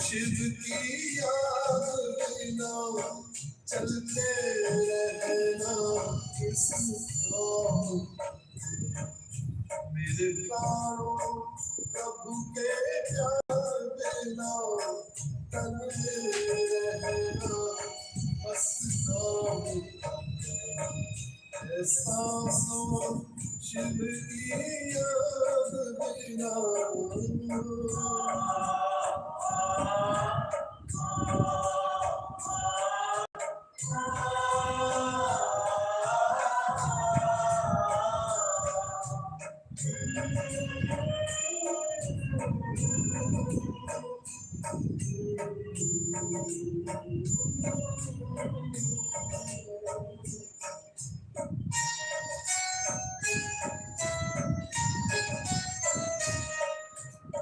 शिव की याद बिना चलते रहना किस काम, मेरे प्राणों प्रभु के प्यार बिना चलते रहना बस नाम, ऐसा सो शिव की याद बिना।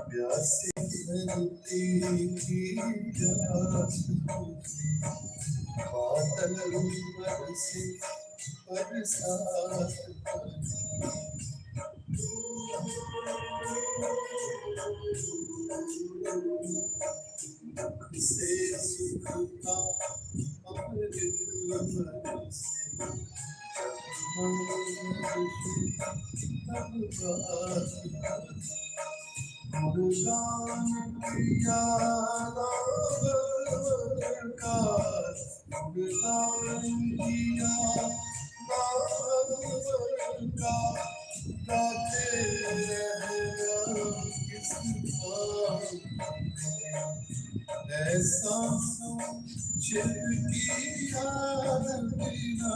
प्यासी धरती की प्यास बादल बरसे बरसात से सुख का अमृत बरसे गुणगान किया नाम का, गुणगान किया नाम का, गाते रहना किस काम, ऐसा सो शिव की याद बिना।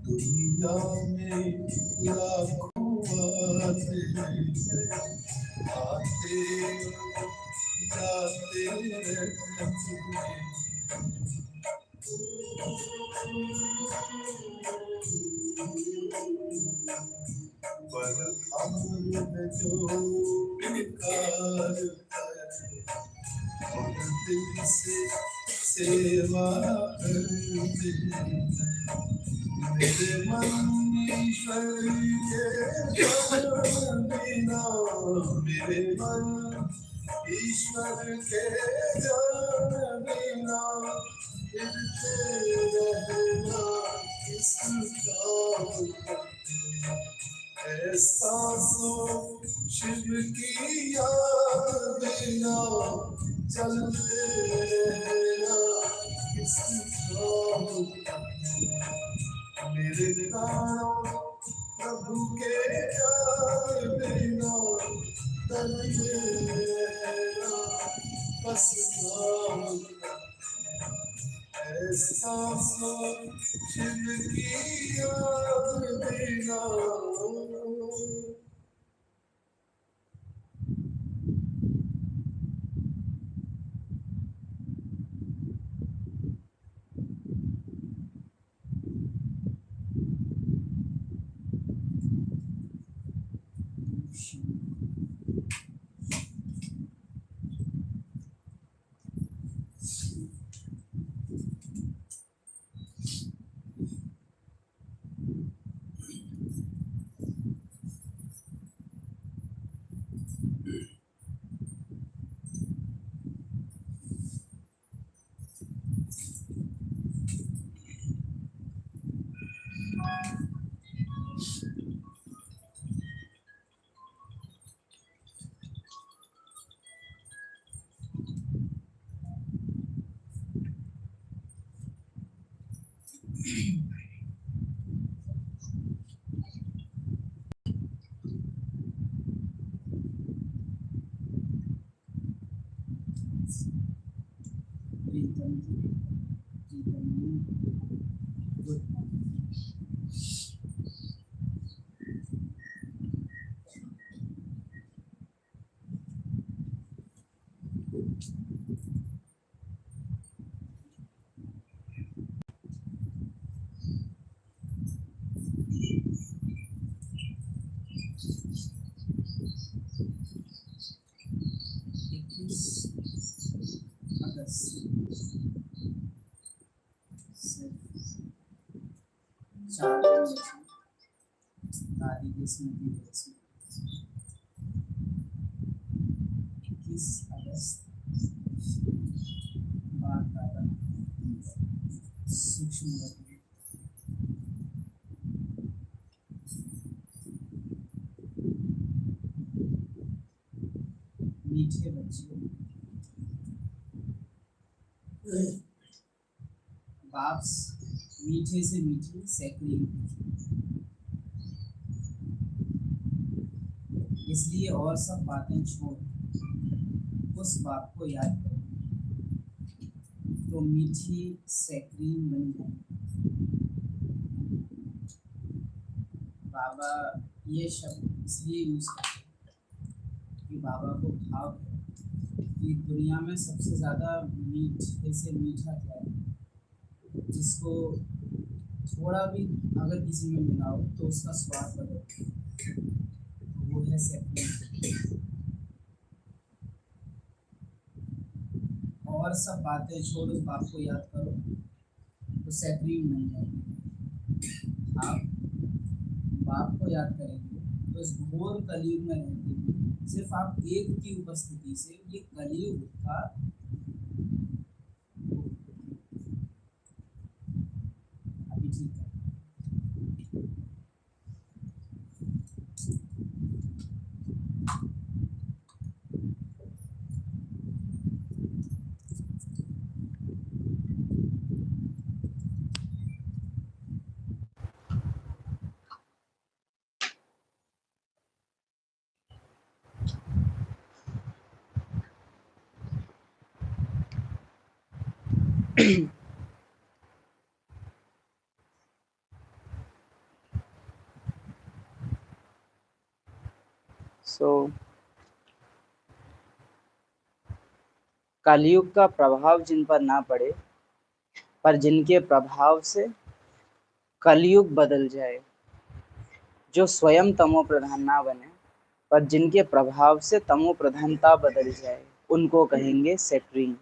दुनिया में लाखों आते आते जाते रहते, पर हमने जो बेकार करे और दिल से सेवा करते, मेरे मन ईश्वर के जान बिना, मेरे मन ईश्वर के जान बिना, फिरते रहना किस काम, ऐसा सो शिव की याद बिना चलते रहना किस काम, मेरे प्राणों प्रभु के प्यार बिना चलते रहना बस नाम, ऐसा सो शिव की याद बिना। प्रीतम जी, प्रीतम गुड मॉर्निंग। इक्कीस अगस्त सिर्फ 4 दिन बचे दादी की स्मृति दिवस में। 21 अगस्त बाप दादा सूक्ष्म वर्ग में। मीठे बच्चे बाप मीठे से मीठी सैकड़ी मीठी, इसलिए और सब बातें छोड़ उस बाप को याद करो तो मीठी सैकड़ी बन जाए। बाबा ये शब्द इसलिए यूज करते हैं कि बाबा को भाव है कि दुनिया में सबसे ज़्यादा मीठे से मीठा क्या है, जिसको थोड़ा भी अगर किसी में मिलाओ तो उसका स्वाद बदलता है, तो वो है सैकड़ी। और सब बातें छोड़ उस बाप को याद करो तो सैकड़ी बन जाएगी। आप बाप को याद करेंगे तो इस घोर कलयुग में रहते हुए सिर्फ आप एक की उपस्थिति से ये कलयुग का अभी ठीक है। कलयुग का प्रभाव जिन पर ना पड़े, पर जिनके प्रभाव से कलयुग बदल जाए, जो स्वयं तमो प्रधान ना बने पर जिनके प्रभाव से तमो प्रधानता बदल जाए, उनको कहेंगे सेक्रीन,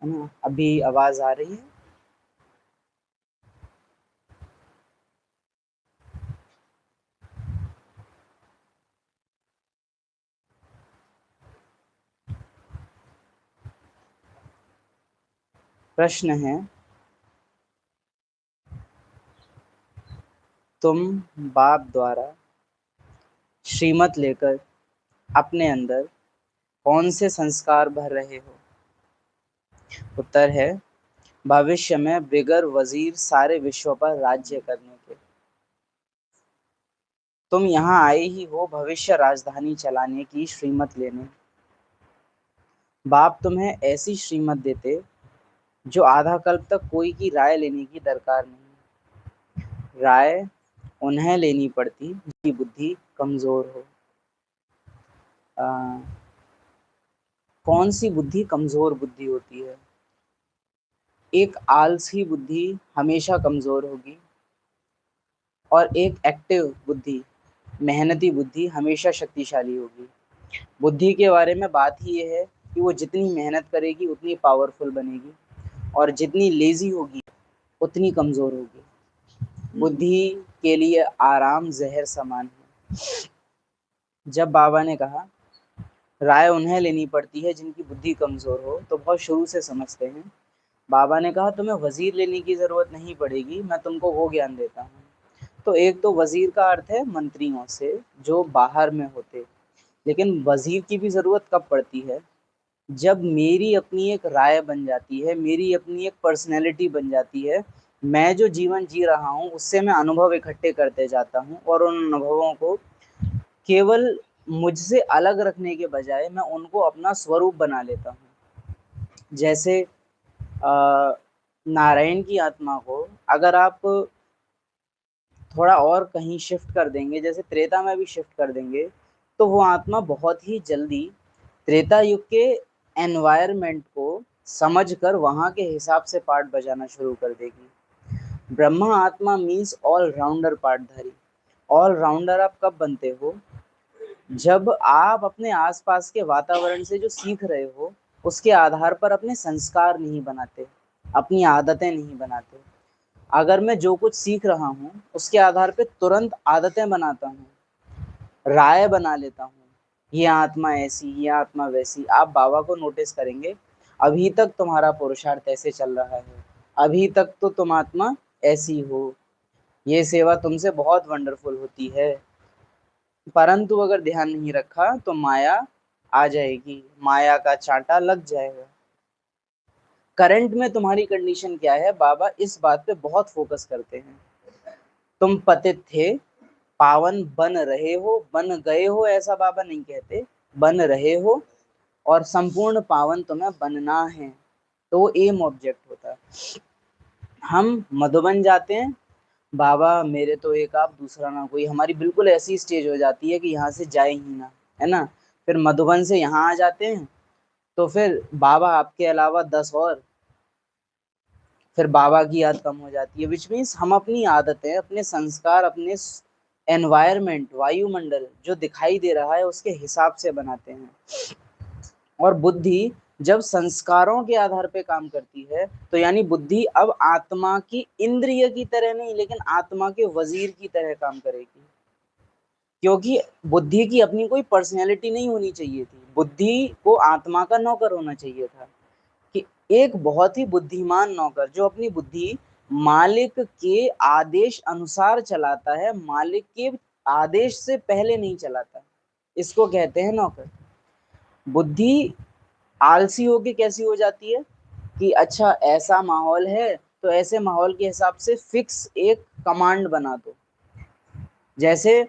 है ना। अभी आवाज आ रही है? प्रश्न है, तुम बाप द्वारा श्रीमत लेकर अपने अंदर कौन से संस्कार भर रहे हो? उत्तर है, भविष्य में बिगर वजीर सारे विश्व पर राज्य करने के। तुम यहाँ आए ही हो भविष्य राजधानी चलाने की श्रीमत लेने। बाप तुम्हें ऐसी श्रीमत देते जो आधा कल्प तक कोई की राय लेने की दरकार नहीं। राय उन्हें लेनी पड़ती जिनकी बुद्धि कमजोर हो। कौन सी बुद्धि कमजोर बुद्धि होती है? एक आलसी बुद्धि हमेशा कमजोर होगी और एक एक्टिव बुद्धि, मेहनती बुद्धि हमेशा शक्तिशाली होगी। बुद्धि के बारे में बात ही ये है कि वो जितनी मेहनत करेगी उतनी पावरफुल बनेगी और जितनी लेजी होगी उतनी कमजोर होगी। बुद्धि के लिए आराम जहर समान है। जब बाबा ने कहा राय उन्हें लेनी पड़ती है जिनकी बुद्धि कमजोर हो, तो बहुत शुरू से समझते हैं। बाबा ने कहा तुम्हें वजीर लेने की जरूरत नहीं पड़ेगी, मैं तुमको वो ज्ञान देता हूँ। तो एक तो वजीर का अर्थ है मंत्रियों से जो बाहर में होते, लेकिन वजीर की भी जरूरत कब पड़ती है? जब मेरी अपनी एक राय बन जाती है, मेरी अपनी एक पर्सनैलिटी बन जाती है। मैं जो जीवन जी रहा हूँ उससे मैं अनुभव इकट्ठे करते जाता हूँ और उन अनुभवों को केवल मुझसे अलग रखने के बजाय मैं उनको अपना स्वरूप बना लेता हूँ। जैसे नारायण की आत्मा को अगर आप थोड़ा और कहीं शिफ्ट कर देंगे, जैसे त्रेता में भी शिफ्ट कर देंगे, तो वो आत्मा बहुत ही जल्दी त्रेता युग के एनवायरनमेंट को समझकर वहां के हिसाब से पार्ट बजाना शुरू कर देगी। ब्रह्मा आत्मा मीन्स ऑल राउंडर पार्टधारी। ऑल राउंडर आप कब बनते हो? जब आप अपने आसपास के वातावरण से जो सीख रहे हो उसके आधार पर अपने संस्कार नहीं बनाते, अपनी आदतें नहीं बनाते। अगर मैं जो कुछ सीख रहा हूँ उसके आधार पे तुरंत आदतें बनाता हूँ, राय बना लेता हूँ, ये आत्मा ऐसी, ये आत्मा वैसी। आप बाबा को नोटिस करेंगे, अभी तक तुम्हारा पुरुषार्थ ऐसे चल रहा है, अभी तक तो तुम आत्मा ऐसी हो, ये सेवा तुमसे बहुत वंडरफुल होती है, परंतु अगर ध्यान नहीं रखा तो माया आ जाएगी, माया का चांटा लग जाएगा। करंट में तुम्हारी कंडीशन क्या है, बाबा इस बात पे बहुत फोकस करते हैं। तुम पतित थे, पावन बन रहे हो, बन गए हो ऐसा बाबा नहीं कहते, बन रहे हो और संपूर्ण पावन तुम्हें बनना है, तो वो एम ऑब्जेक्ट होता है। हम मधुबन जाते हैं, बाबा मेरे तो एक आप दूसरा ना कोई, हमारी बिल्कुल ऐसी स्टेज हो जाती है कि यहाँ से जाए ही ना, है ना। फिर मधुबन से यहाँ आ जाते हैं तो फिर बाबा आपके अलावा 10 और, फिर बाबा की याद कम हो जाती है। विच मीन्स हम अपनी आदतें, अपने संस्कार, अपने एनवायरनमेंट, वायुमंडल जो दिखाई दे रहा है उसके हिसाब से बनाते हैं। और बुद्धि जब संस्कारों के आधार पे काम करती है तो यानी बुद्धि अब आत्मा की इंद्रिय की तरह नहीं लेकिन आत्मा के वजीर की तरह काम करेगी। क्योंकि बुद्धि की अपनी कोई पर्सनैलिटी नहीं होनी चाहिए थी, बुद्धि को आत्मा का नौकर होना चाहिए था, कि एक बहुत ही बुद्धिमान नौकर जो अपनी बुद्धि मालिक के आदेश अनुसार चलाता है, मालिक के आदेश से पहले नहीं चलाता, इसको कहते हैं नौकर। बुद्धि आलसी होके कैसी हो जाती है कि अच्छा ऐसा माहौल है तो ऐसे माहौल के हिसाब से फिक्स एक कमांड बना दो। जैसे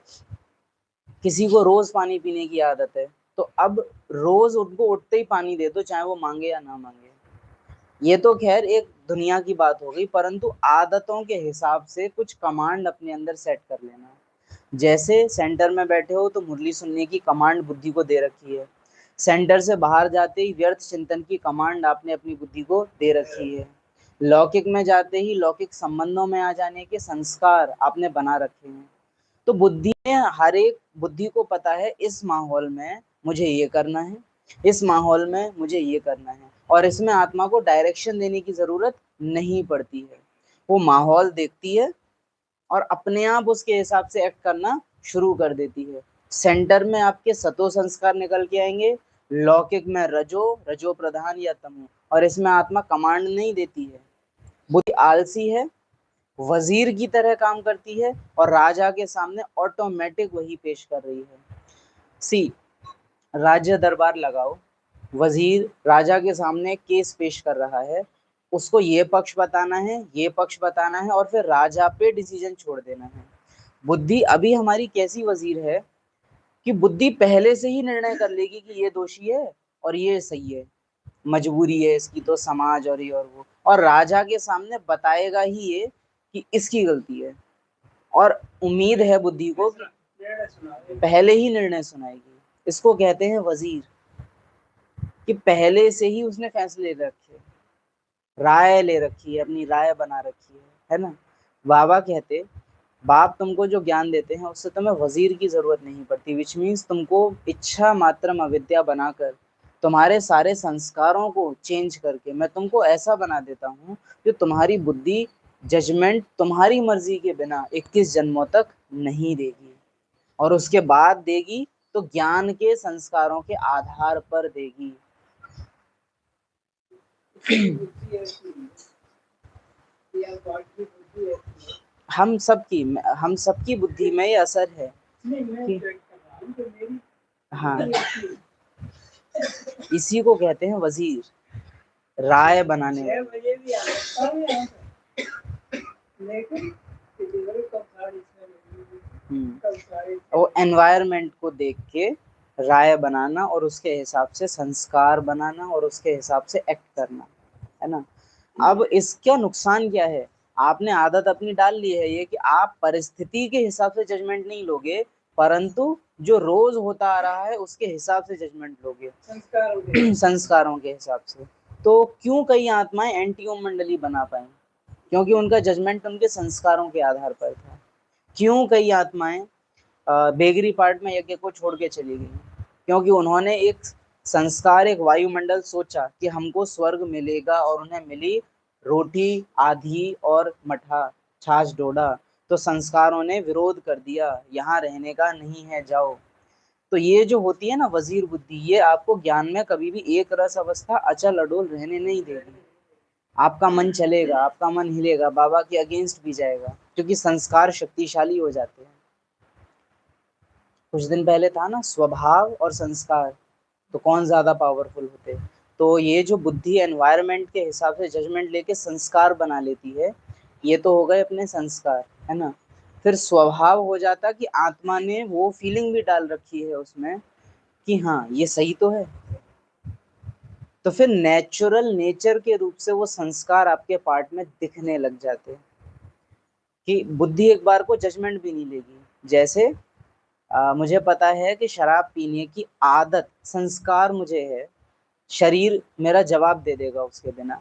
किसी को रोज पानी पीने की आदत है तो अब रोज उनको उठते ही पानी दे दो, चाहे वो मांगे या ना मांगे। ये तो खैर एक दुनिया की बात हो गई, परंतु आदतों के हिसाब से कुछ कमांड अपने अंदर सेट कर लेना। जैसे सेंटर में बैठे हो तो मुरली सुनने की कमांड बुद्धि को दे रखी है, सेंटर से बाहर जाते ही व्यर्थ चिंतन की कमांड आपने अपनी बुद्धि को दे रखी है, लौकिक में जाते ही लौकिक संबंधों में आ जाने के संस्कार आपने बना रखे हैं। तो बुद्धि में, हर एक बुद्धि को पता है इस माहौल में मुझे ये करना है, इस माहौल में मुझे ये करना है, और इसमें आत्मा को डायरेक्शन देने की जरूरत नहीं पड़ती है। वो माहौल देखती है और अपने आप उसके हिसाब से एक्ट करना शुरू कर देती है। सेंटर में आपके सतो संस्कार निकल के आएंगे, लौकिक में रजो प्रधान या तमो, और इसमें आत्मा कमांड नहीं देती है। बुद्धि आलसी है, वजीर की तरह काम करती है और राजा के सामने ऑटोमेटिक वही पेश कर रही है। सी, राज्य दरबार लगाओ, वजीर राजा के सामने केस पेश कर रहा है, उसको ये पक्ष बताना है, ये पक्ष बताना है और फिर राजा पे डिसीजन छोड़ देना है। बुद्धि अभी हमारी कैसी वजीर है कि बुद्धि पहले से ही निर्णय कर लेगी कि ये दोषी है और ये सही है, मजबूरी है इसकी तो समाज और ये और वो, और राजा के सामने बताएगा ही ये कि इसकी गलती है, और उम्मीद है बुद्धि को पहले ही निर्णय सुनाएगी। इसको कहते हैं वजीर, कि पहले से ही उसने फैसले ले रखे, राय ले रखी है, अपनी राय बना रखी है ना। बाबा कहते, बाप तुमको जो ज्ञान देते हैं उससे तुम्हें वजीर की जरूरत नहीं पड़ती, विच मीन्स तुमको इच्छा मात्रम अविद्या बनाकर तुम्हारे सारे संस्कारों को चेंज करके मैं तुमको ऐसा बना देता हूँ कि तुम्हारी बुद्धि जजमेंट तुम्हारी मर्जी के बिना 21 जन्मों तक नहीं देगी, और उसके बाद देगी तो ज्ञान के संस्कारों के आधार पर देगी। हम सबकी बुद्धि में ये असर है कि हाँ, इसी को कहते हैं वजीर, राय बनाने वाले। वो एनवायरनमेंट को देख के राय बनाना और उसके हिसाब से संस्कार बनाना और उसके हिसाब से एक्ट करना, है ना। अब इसका नुकसान क्या है, आपने आदत अपनी डाल ली है ये कि आप परिस्थिति के हिसाब से जजमेंट नहीं लोगे, परंतु जो रोज होता आ रहा है उसके हिसाब से जजमेंट लोगे, संस्कारों के हिसाब से। तो क्यों कई आत्माएं एंटी ओम मंडली बना पाई, क्योंकि उनका जजमेंट उनके संस्कारों के आधार पर था। क्यों कई आत्माएं बेगरी पार्ट में यज्ञ को छोड़ के चली गई, क्योंकि उन्होंने एक संस्कार, एक वायुमंडल सोचा कि हमको स्वर्ग मिलेगा, और उन्हें मिली रोटी आधी और मठा, छाछ डोडा। तो संस्कारों ने विरोध कर दिया, यहाँ रहने का नहीं है, जाओ। तो ये जो होती है ना वजीर बुद्धि, ये आपको ज्ञान में कभी भी एक रस अवस्था अचल अडोल रहने नहीं देगी। आपका मन चलेगा, आपका मन हिलेगा, बाबा के अगेंस्ट भी जाएगा, क्योंकि संस्कार शक्तिशाली हो जाते हैं। कुछ दिन पहले था ना स्वभाव और संस्कार, तो कौन ज्यादा पावरफुल होते। तो ये जो बुद्धि एनवायरनमेंट के हिसाब से जजमेंट लेके संस्कार बना लेती है, ये तो हो गए अपने संस्कार, है ना। फिर स्वभाव हो जाता कि आत्मा ने वो फीलिंग भी डाल रखी है उसमें कि हाँ ये सही तो है, तो फिर नेचुरल नेचर के रूप से वो संस्कार आपके पार्ट में दिखने लग जाते हैं कि बुद्धि एक बार को जजमेंट भी नहीं लेगी। जैसे मुझे पता है कि शराब पीने की आदत संस्कार मुझे है, शरीर मेरा जवाब दे देगा उसके बिना,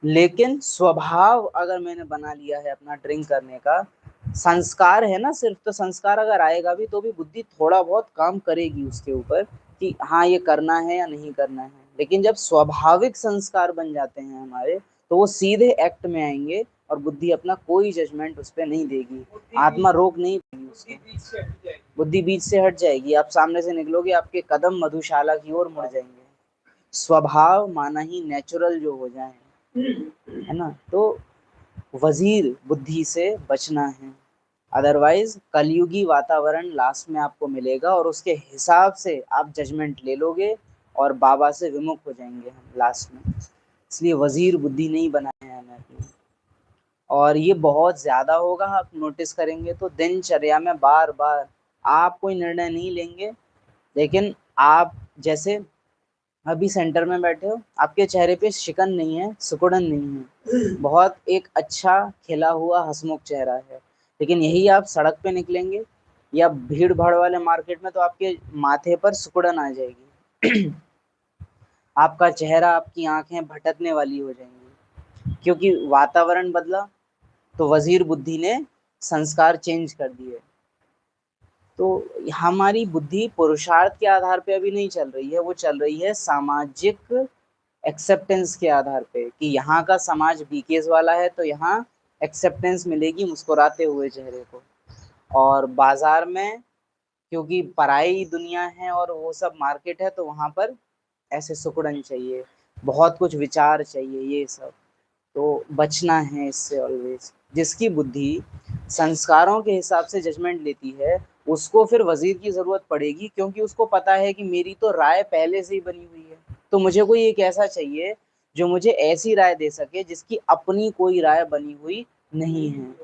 लेकिन स्वभाव अगर मैंने बना लिया है अपना ड्रिंक करने का, संस्कार है ना सिर्फ, तो संस्कार अगर आएगा भी तो भी बुद्धि थोड़ा बहुत काम करेगी उसके ऊपर कि हाँ ये करना है या नहीं करना है। लेकिन जब स्वाभाविक संस्कार बन जाते हैं हमारे, तो वो सीधे एक्ट में आएंगे और बुद्धि अपना कोई जजमेंट उस पर नहीं देगी, आत्मा रोक नहीं पाएगी उसको, बुद्धि बीच से हट जाएगी। आप सामने से निकलोगे, आपके कदम मधुशाला की ओर मुड़ जाएंगे। स्वभाव माना ही नेचुरल जो हो जाए, है ना। तो वजीर बुद्धि से बचना है, अदरवाइज कलयुगी वातावरण लास्ट में आपको मिलेगा और उसके हिसाब से आप जजमेंट ले लोगे और बाबा से विमुख हो जाएंगे हम लास्ट में। इसलिए वजीर बुद्धि नहीं बनाए हैं हमें अपनी। और ये बहुत ज्यादा होगा, आप नोटिस करेंगे तो दिनचर्या में बार बार आप कोई निर्णय नहीं लेंगे, लेकिन आप जैसे अभी सेंटर में बैठे हो, आपके चेहरे पे शिकन नहीं है, सुकुड़न नहीं है, बहुत एक अच्छा खिला हुआ हंसमुख चेहरा है। लेकिन यही आप सड़क पे निकलेंगे या भीड़ भाड़ वाले मार्केट में, तो आपके माथे पर सुकुड़न आ जाएगी आपका चेहरा, आपकी आंखें भटकने वाली हो जाएंगी, क्योंकि वातावरण बदला, तो वजीर बुद्धि ने संस्कार चेंज कर दिए। तो हमारी बुद्धि पुरुषार्थ के आधार पे अभी नहीं चल रही है, वो चल रही है सामाजिक एक्सेप्टेंस के आधार पे कि यहाँ का समाज बीकेस वाला है तो यहाँ एक्सेप्टेंस मिलेगी मुस्कुराते हुए चेहरे को, और बाजार में क्योंकि पराई दुनिया है और वो सब मार्केट है, तो वहाँ पर ऐसे सुकुड़न चाहिए, बहुत कुछ विचार चाहिए, ये सब। तो बचना है इससे ऑलवेज। जिसकी बुद्धि संस्कारों के हिसाब से जजमेंट लेती है, उसको फिर वजीर की जरूरत पड़ेगी, क्योंकि उसको पता है कि मेरी तो राय पहले से ही बनी हुई है, तो मुझे कोई एक ऐसा चाहिए जो मुझे ऐसी राय दे सके जिसकी अपनी कोई राय बनी हुई नहीं है।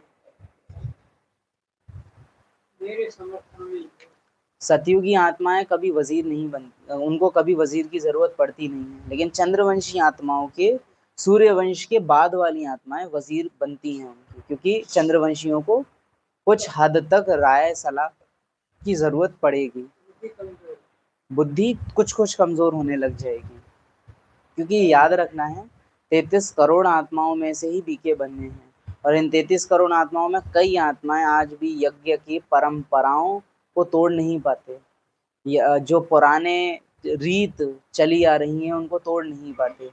सतयुगी आत्माएं कभी वजीर नहीं बनती, उनको कभी वजीर की जरूरत पड़ती नहीं है, लेकिन चंद्रवंशी आत्माओं के, सूर्यवंश के बाद वाली आत्माएं वजीर बनती हैं उनकी, क्योंकि चंद्रवंशियों को कुछ हद तक राय सलाह की जरूरत पड़ेगी, बुद्धि कुछ कुछ कमजोर होने लग जाएगी। क्योंकि याद रखना है 33 करोड़ आत्माओं में से ही बीके बनने हैं, और इन 33 करोड़ आत्माओं में कई आत्माएं आज भी यज्ञ की परंपराओं को तोड़ नहीं पाते, जो पुराने रीत चली आ रही हैं उनको तोड़ नहीं पाते।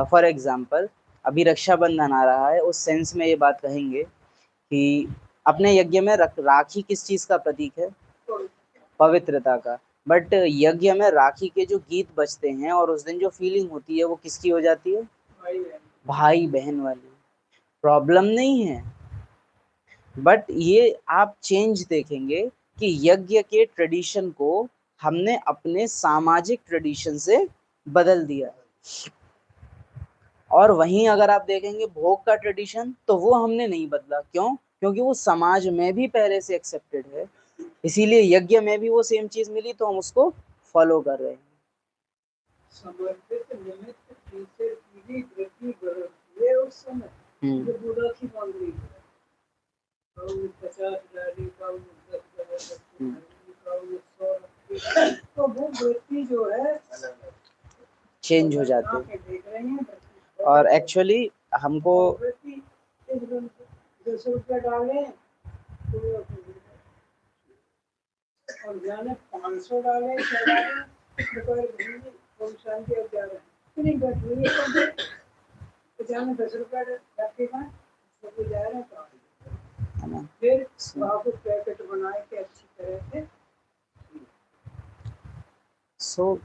फॉर एग्जाम्पल अभी रक्षाबंधन आ रहा है, उस सेंस में ये बात कहेंगे कि अपने यज्ञ में राखी किस चीज का प्रतीक है, पवित्रता का। बट यज्ञ में राखी के जो गीत बजते हैं और उस दिन जो फीलिंग होती है वो किसकी हो जाती है, भाई बहन वाली। प्रॉब्लम नहीं है, बट ये आप चेंज देखेंगे कि यज्ञ के ट्रेडिशन को हमने अपने सामाजिक ट्रेडिशन से बदल दिया। और वहीं अगर आप देखेंगे भोग का ट्रेडिशन, तो वो हमने नहीं बदला। क्यों? क्योंकि वो समाज में भी पहले से एक्सेप्टेड है, इसीलिए यज्ञ में भी वो सेम चीज मिली तो हम उसको फॉलो कर रहे हैं। समर्पित निमित्त पीछे पीढ़ी वृद्धि बढ़ती है उस समय जो बूढ़ा की मांग रही है। 50 डाली का 10 का 100 तो वो वृत्ति जो है चेंज हो जाते हैं। देख रहे हैं और एक्चुअली हमको 10 रुपये डाले तो और जाने 500 डाले शांति अब जा रहे हैं तो जाने 10 रुपये रखे जा रहे हैं तो फिर वहाँ पैकेट बनाए के अच्छी तरह से। सो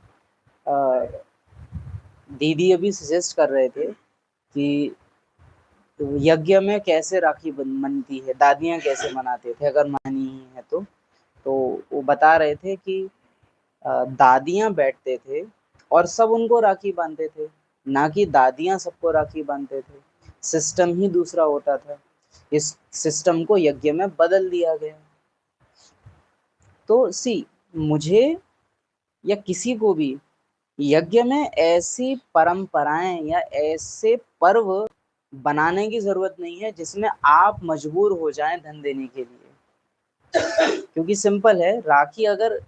दीदी अभी सजेस्ट कर रहे थे कि यज्ञ में कैसे राखी बनती है, दादियाँ कैसे मनाते थे, अगर मानी ही है तो वो बता रहे थे कि दादियाँ बैठते थे और सब उनको राखी बांधते थे, ना कि दादियाँ सबको राखी बांधते थे। सिस्टम ही दूसरा होता था। इस सिस्टम को यज्ञ में बदल दिया गया। तो मुझे या किसी को भी यज्ञ में ऐसी परंपराएं या ऐसे पर्व बनाने की जरूरत नहीं है जिसमें आप मजबूर हो जाएं धन देने के लिए। क्योंकि सिंपल है, राखी अगर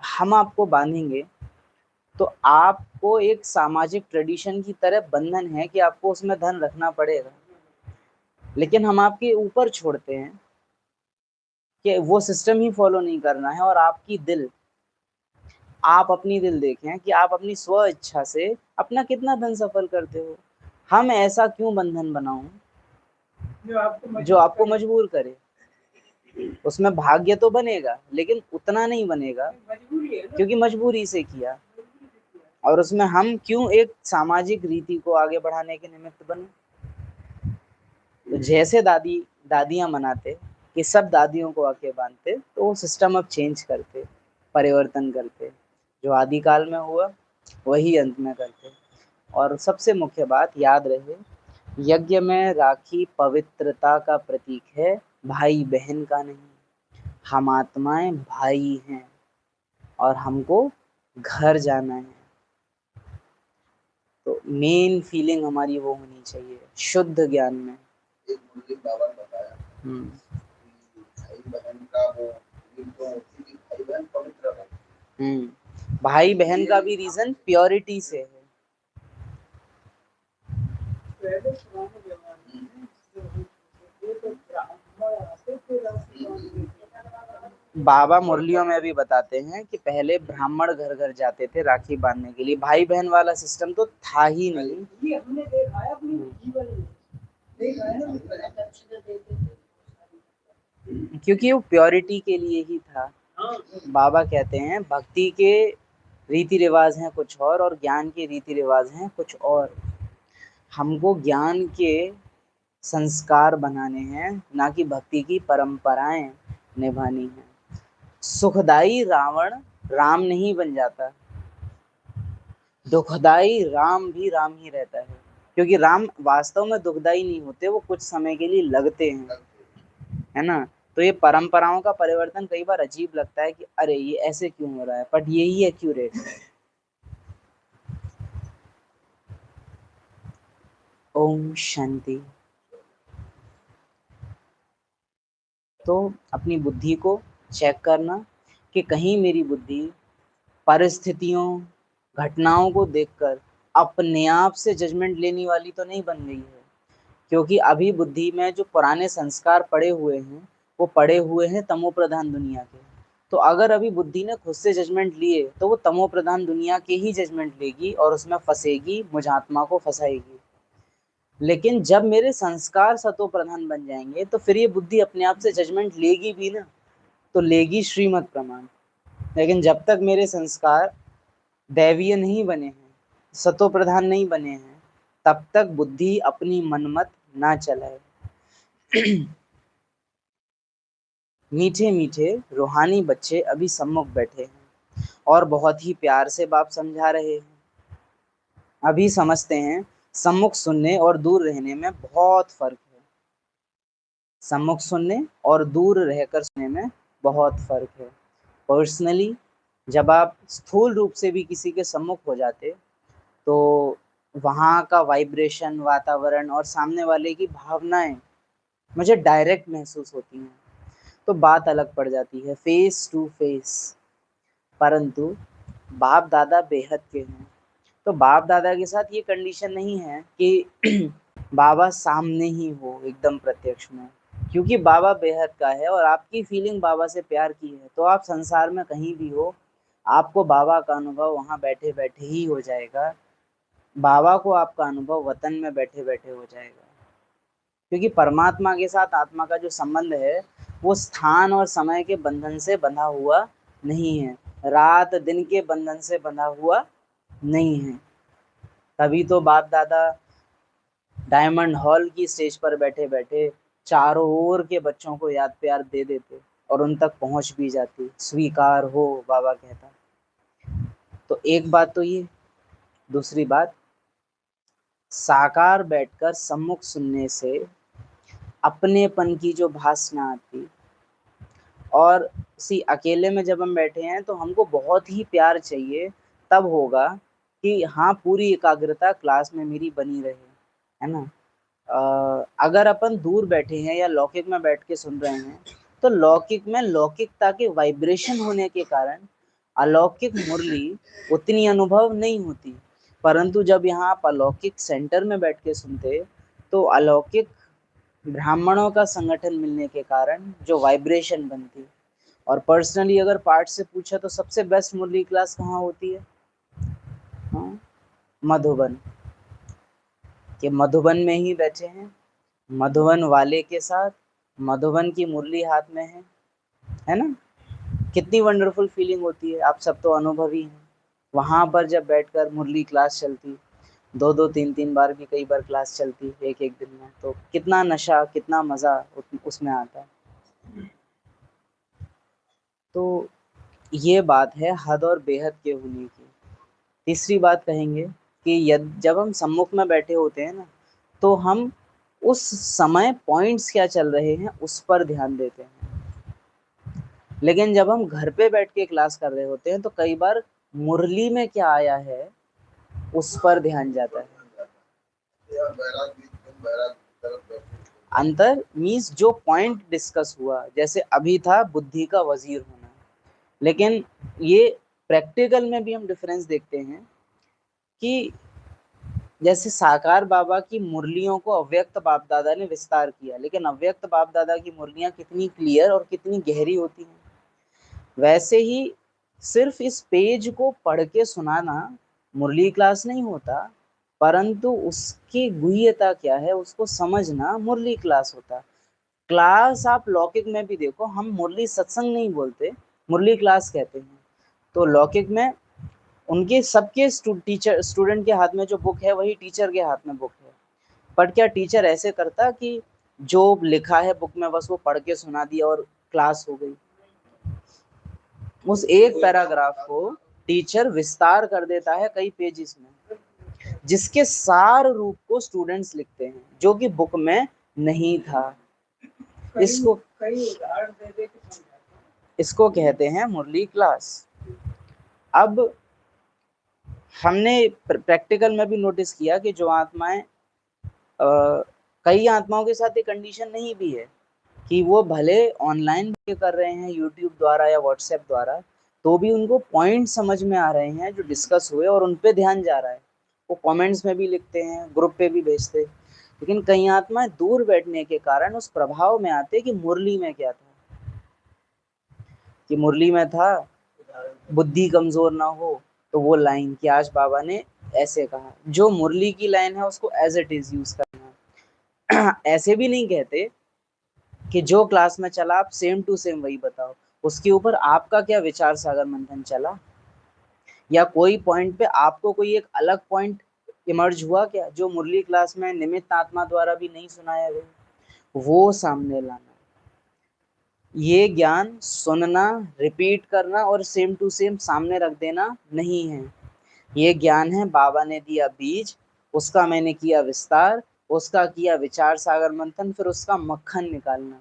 हम आपको बांधेंगे तो आपको एक सामाजिक ट्रेडिशन की तरह बंधन है कि आपको उसमें धन रखना पड़ेगा, लेकिन हम आपके ऊपर छोड़ते हैं कि वो सिस्टम ही फॉलो नहीं करना है। और आप अपनी दिल देखें कि आप अपनी स्व इच्छा से अपना कितना धन सफल करते हो। हम ऐसा क्यों बंधन बनाऊं जो आपको मजबूर करे। उसमें भाग्य तो बनेगा लेकिन उतना नहीं बनेगा क्योंकि मजबूरी से किया। और उसमें हम क्यों एक सामाजिक रीति को आगे बढ़ाने के निमित्त बने। तो जैसे दादियां मनाते कि सब दादियों को आके बांधते, तो वो सिस्टम अब चेंज करते, परिवर्तन करते। जो आदिकाल में हुआ वही अंत में करते। और सबसे मुख्य बात याद रहे, यज्ञ में राखी पवित्रता का प्रतीक है, भाई बहन का नहीं। हम आत्माएं भाई हैं और हमको घर जाना है। तो मेन फीलिंग हमारी वो होनी चाहिए शुद्ध ज्ञान में। एक मुस्लिम बाबा ने बताया भाई बहन का वो तो होती है, भाई बहन पवित्र है। भाई बहन का भी रीजन प्योरिटी से है। बाबा मुरलियों में भी बताते हैं कि पहले ब्राह्मण घर घर जाते थे राखी बांधने के लिए। भाई बहन वाला सिस्टम तो था ही नहीं। ये हमने देखा है अपने जीवन में, देखा है ना, क्योंकि वो प्योरिटी के लिए ही था। बाबा कहते हैं भक्ति के रीति रिवाज हैं कुछ और ज्ञान के रीति रिवाज हैं कुछ और। हमको ज्ञान के संस्कार बनाने हैं, ना कि भक्ति की परंपराएं निभानी है। सुखदाई रावण राम नहीं बन जाता, दुखदाई राम भी राम ही रहता है। क्योंकि राम वास्तव में दुखदाई नहीं होते, वो कुछ समय के लिए लगते हैं, है ना। तो ये परंपराओं का परिवर्तन कई बार अजीब लगता है कि अरे ये ऐसे क्यों हो रहा है, बट यही एक्यूरेट है। ओम शांति। तो अपनी बुद्धि को चेक करना कि कहीं मेरी बुद्धि परिस्थितियों घटनाओं को देखकर अपने आप से जजमेंट लेने वाली तो नहीं बन गई है। क्योंकि अभी बुद्धि में जो पुराने संस्कार पड़े हुए हैं वो पड़े हुए हैं तमो प्रधान दुनिया के। तो अगर अभी बुद्धि ने खुद से जजमेंट लिए तो वो तमो प्रधान दुनिया के ही जजमेंट लेगी और उसमें फंसेगी, मुझ आत्मा को फंसाएगी। लेकिन जब मेरे संस्कार सतो प्रधान बन जाएंगे तो फिर ये बुद्धि अपने आप से जजमेंट लेगी भी ना, तो लेगी श्रीमत प्रमाण। लेकिन जब तक मेरे संस्कार दैवीय नहीं बने हैं, सतो प्रधान नहीं बने हैं, तब तक बुद्धि अपनी मनमत ना चलाए। मीठे मीठे रूहानी बच्चे अभी सम्मुख बैठे हैं और बहुत ही प्यार से बाप समझा रहे हैं। अभी समझते हैं सम्मुख सुनने और दूर रहने में बहुत फर्क है। सम्मुख सुनने और दूर रहकर सुनने में बहुत फर्क है। पर्सनली जब आप स्थूल रूप से भी किसी के सम्मुख हो जाते तो वहाँ का वाइब्रेशन, वातावरण और सामने वाले की भावनाएं मुझे डायरेक्ट महसूस होती हैं, तो बात अलग पड़ जाती है, फेस टू फेस। परंतु बाप दादा बेहद के हैं, तो बाप दादा के साथ ये कंडीशन नहीं है कि बाबा सामने ही हो एकदम प्रत्यक्ष में, क्योंकि बाबा बेहद का है और आपकी फीलिंग बाबा से प्यार की है, तो आप संसार में कहीं भी हो, आपको बाबा का अनुभव वहाँ बैठे बैठे ही हो जाएगा। बाबा को आपका अनुभव वतन में बैठे बैठे हो जाएगा, क्योंकि परमात्मा के साथ आत्मा का जो संबंध है वो स्थान और समय के बंधन से बंधा हुआ नहीं है, रात दिन के बंधन से बंधा हुआ नहीं है। तभी तो बाप दादा डायमंड हॉल की स्टेज पर बैठे बैठे चारों ओर के बच्चों को याद प्यार दे देते और उन तक पहुंच भी जाती, स्वीकार हो बाबा कहता। तो एक बात तो ये, दूसरी बात, साकार बैठकर सम्मुख सुनने से अपनेपन की जो भासना आती, और अकेले में जब हम बैठे हैं तो हमको बहुत ही प्यार चाहिए, तब होगा कि हाँ पूरी एकाग्रता क्लास में मेरी बनी रहे, है ना। अगर अपन दूर बैठे हैं या लौकिक में बैठ के सुन रहे हैं तो लौकिक में लौकिकता के वाइब्रेशन होने के कारण अलौकिक मुरली उतनी अनुभव नहीं होती, परंतु जब यहाँ आप अलौकिक सेंटर में बैठ के सुनते तो अलौकिक ब्राह्मणों का संगठन मिलने के कारण जो वाइब्रेशन बनती। और पर्सनली अगर पार्ट से पूछा तो सबसे बेस्ट मुरली क्लास कहाँ होती है? हाँ, मधुबन। कि मधुबन में ही बैठे हैं, मधुबन वाले के साथ, मधुबन की मुरली हाथ में है ना। कितनी वंडरफुल फीलिंग होती है, आप सब तो अनुभवी हैं। वहाँ पर जब बैठकर मुरली क्लास चलती, 2-2 3-3 बार भी कई बार क्लास चलती एक दिन में, तो कितना नशा, कितना मज़ा उसमें आता है। तो ये बात है हद और बेहद के होने की। तीसरी बात कहेंगे कि जब हम सम्मुख में बैठे होते हैं ना, तो हम उस समय पॉइंट्स क्या चल रहे हैं उस पर ध्यान देते हैं, लेकिन जब हम घर पे बैठ के क्लास कर रहे होते हैं तो कई बार मुरली में क्या आया है उस पर ध्यान जाता है। अंतर मीन्स जो पॉइंट डिस्कस हुआ, जैसे अभी था बुद्धि का वजीर होना, लेकिन ये प्रैक्टिकल में भी हम डिफरेंस देखते हैं कि जैसे साकार बाबा की मुरलियों को अव्यक्त बाप दादा ने विस्तार किया, लेकिन अव्यक्त बाप दादा की मुरलियां कितनी क्लियर और कितनी गहरी होती हैं। वैसे ही सिर्फ इस पेज को पढ़ के सुनाना मुरली क्लास नहीं होता, परंतु उसकी गुह्यता क्या है उसको समझना मुरली क्लास होता। क्लास आप लौकिक में भी देखो, हम मुरली सत्संग नहीं बोलते, मुरली क्लास कहते हैं। तो लौकिक में उनके सबके स्टूडेंट के हाथ में जो बुक है वही टीचर के हाथ में बुक है, पर क्या टीचर ऐसे करता कि जो लिखा है बुक में बस वो पढ़ के सुना दिया और क्लास हो गई? उस एक पैराग्राफ को टीचर विस्तार कर देता है कई पेजेस में, जिसके सार रूप को स्टूडेंट्स लिखते हैं, जो कि बुक में नहीं था। इसको कहते हैं मुरली क्लास। अब हमने प्रैक्टिकल में भी नोटिस किया कि जो आत्माएं, कई आत्माओं के साथ ये कंडीशन नहीं भी है कि वो भले ऑनलाइन भी कर रहे हैं यूट्यूब द्वारा या व्हाट्सएप द्वारा, तो भी उनको पॉइंट समझ में आ रहे हैं जो डिस्कस हुए और उन पे ध्यान जा रहा है, वो कमेंट्स में भी लिखते हैं, ग्रुप पे भी भेजते। लेकिन कई आत्माएं दूर बैठने के कारण उस प्रभाव में आते कि मुरली में क्या था, कि मुरली में था बुद्धि कमजोर ना हो, तो वो लाइन कि आज बाबा ने ऐसे कहा, जो मुरली की लाइन है उसको एज इट इज यूज करना। ऐसे भी नहीं कहते कि जो क्लास में चला आप सेम टू सेम वही बताओ, उसके ऊपर आपका क्या विचार सागर मंथन चला, या कोई पॉइंट पे आपको कोई एक अलग पॉइंट इमर्ज हुआ क्या जो मुरली क्लास में निमित्त आत्मा द्वारा भी नहीं सुनाया गया, वो सामने लाना। ये ज्ञान सुनना, रिपीट करना और सेम टू सेम सामने रख देना नहीं है। ये ज्ञान है बाबा ने दिया बीज, उसका मैंने किया विस्तार, उसका किया विचार सागर मंथन, फिर उसका मक्खन निकालना।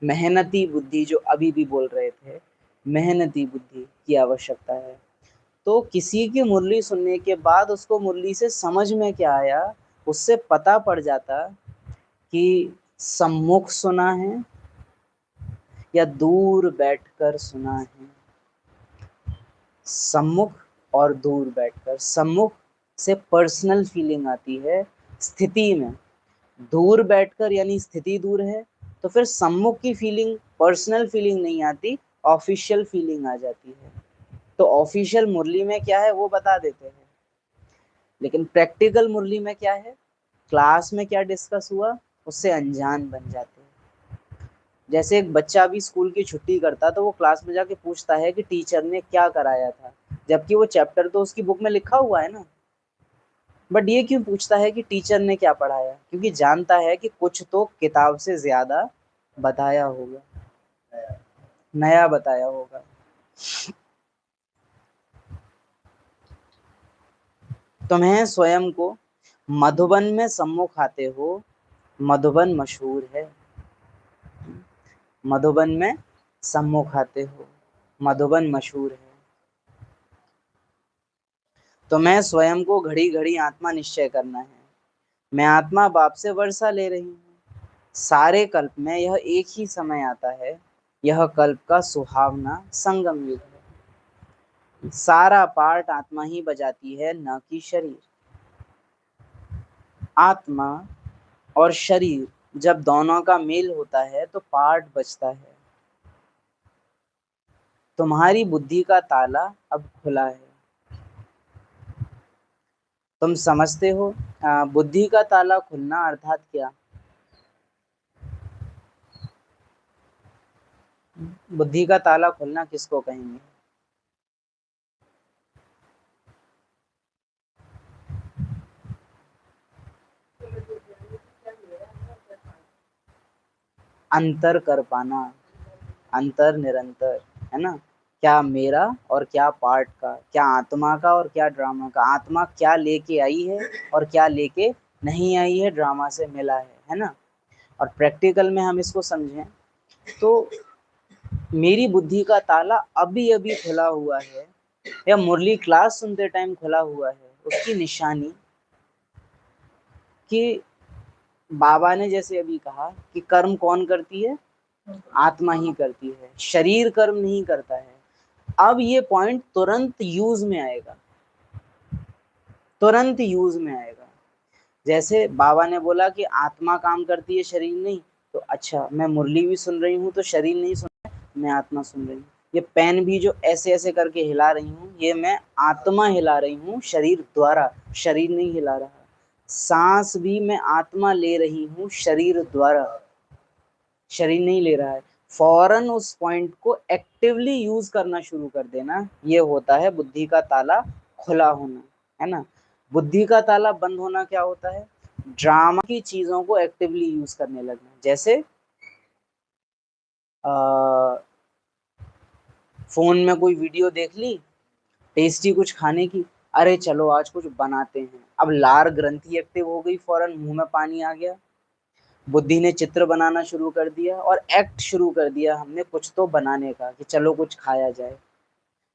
मेहनती बुद्धि, जो अभी भी बोल रहे थे, मेहनती बुद्धि की आवश्यकता है। तो किसी की मुरली सुनने के बाद उसको मुरली से समझ में क्या आया, उससे पता पड़ जाता कि सम्मुख सुना है या दूर बैठकर सुना है। सम्मुख और दूर बैठकर, सम्मुख से पर्सनल फीलिंग आती है स्थिति में, दूर बैठकर यानी स्थिति दूर है, तो फिर सम्मुख की फीलिंग, पर्सनल फीलिंग नहीं आती, ऑफिशियल फीलिंग आ जाती है। तो ऑफिशियल मुरली में क्या है वो बता देते हैं, लेकिन प्रैक्टिकल मुरली में क्या है, क्लास में क्या डिस्कस हुआ उससे अनजान बन जाते हैं। जैसे एक बच्चा भी स्कूल की छुट्टी करता तो वो क्लास में जाके पूछता है कि टीचर ने क्या कराया था, जबकि वो चैप्टर तो उसकी बुक में लिखा हुआ है ना। बट ये क्यों पूछता है कि टीचर ने क्या पढ़ाया, क्योंकि जानता है कि कुछ तो किताब से ज्यादा बताया होगा, नया बताया होगा। तुम्हें स्वयं को मधुबन में सम्मुख आते हो, मधुबन मशहूर है। मधुबन में सम्मुख आते हो, मधुबन मशहूर है। तुम्हें स्वयं को घड़ी घड़ी आत्मा निश्चय करना है। मैं आत्मा बाप से वर्षा ले रही हूँ। सारे कल्प में यह एक ही समय आता है, यह कल्प का सुहावना संगम युग है। सारा पार्ट आत्मा ही बजाती है, न कि शरीर। आत्मा और शरीर जब दोनों का मेल होता है तो पार्ट बजता है। तुम्हारी बुद्धि का ताला अब खुला है। तुम समझते हो बुद्धि का ताला खुलना अर्थात क्या? बुद्धि का ताला खुलना किसको कहेंगे? अंतर कर पाना, अंतर निरंतर, है ना। क्या मेरा और क्या पार्ट का, क्या आत्मा का और क्या ड्रामा का। आत्मा क्या लेके आई है और क्या लेके नहीं आई है, ड्रामा से मिला है ना। और प्रैक्टिकल में हम इसको समझें तो मेरी बुद्धि का ताला अभी अभी खुला हुआ है या मुरली क्लास सुनते टाइम खुला हुआ है, उसकी निशानी कि बाबा ने जैसे अभी कहा कि कर्म कौन करती है, आत्मा ही करती है, शरीर कर्म नहीं करता है। अब ये पॉइंट तुरंत यूज में आएगा, तुरंत यूज में आएगा। जैसे बाबा ने बोला कि आत्मा काम करती है, शरीर नहीं, तो अच्छा मैं मुरली भी सुन रही हूँ तो शरीर नहीं सुन रहा, मैं आत्मा सुन रही हूँ। ये पेन भी जो ऐसे ऐसे करके हिला रही हूँ, ये मैं आत्मा हिला रही हूँ शरीर द्वारा, शरीर नहीं हिला रहा। सांस भी मैं आत्मा ले रही हूँ शरीर द्वारा, शरीर नहीं ले रहा है। फौरन उस पॉइंट को एक्टिवली यूज करना शुरू कर देना, ये होता है बुद्धि का ताला खुला होना, है ना। बुद्धि का ताला बंद होना क्या होता है? ड्रामा की चीजों को एक्टिवली यूज करने लगना। जैसे फोन में कोई वीडियो देख ली टेस्टी कुछ खाने की, अरे चलो आज कुछ बनाते हैं। अब लार ग्रंथि एक्टिव हो गई, फौरन मुंह में पानी आ गया, बुद्धि ने चित्र बनाना शुरू कर दिया और एक्ट शुरू कर दिया हमने कुछ तो बनाने का कि चलो कुछ खाया जाए।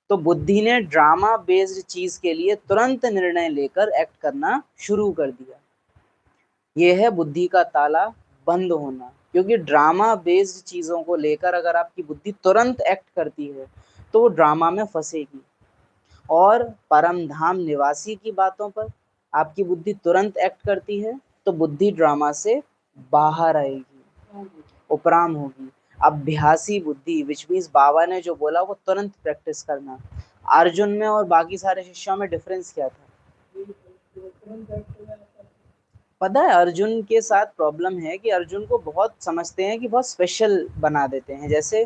तो बुद्धि ने ड्रामा बेस्ड चीज के लिए तुरंत निर्णय लेकर एक्ट करना शुरू कर दिया। यह है बुद्धि का ताला बंद होना, क्योंकि ड्रामा बेस्ड चीजों को लेकर अगर आपकी बुद्धि तुरंत एक्ट करती है तो वो ड्रामा में फंसेगी। और परम धाम निवासी की बातों पर आपकी बुद्धि तुरंत एक्ट करती है तो बुद्धि ड्रामा से बाहर आएगी, उपराम होगी। अभ्यासी बुद्धि, विच मीन्स बाबा ने जो बोला वो तुरंत प्रैक्टिस करना। अर्जुन में और बाकी सारे शिष्यों में डिफरेंस क्या था? पता है, अर्जुन के साथ प्रॉब्लम है कि अर्जुन को बहुत समझते हैं कि बहुत स्पेशल बना देते हैं। जैसे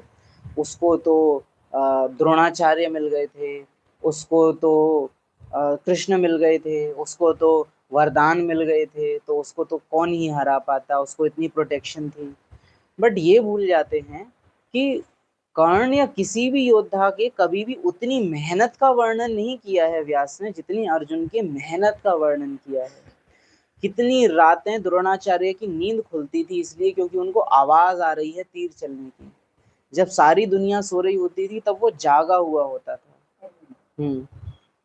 उसको तो द्रोणाचार्य मिल गए थे, उसको तो कृष्ण मिल गए थे, उसको तो वरदान मिल गए थे, तो उसको तो कौन ही हरा पाता, उसको इतनी प्रोटेक्शन थी। बट ये भूल जाते हैं कि कर्ण या किसी भी योद्धा के कभी भी उतनी मेहनत का वर्णन नहीं किया है व्यास ने जितनी अर्जुन के मेहनत का वर्णन किया है। कितनी रातें द्रोणाचार्य की नींद खुलती थी इसलिए क्योंकि उनको आवाज आ रही है तीर चलने की। जब सारी दुनिया सो रही होती थी तब वो जागा हुआ होता था।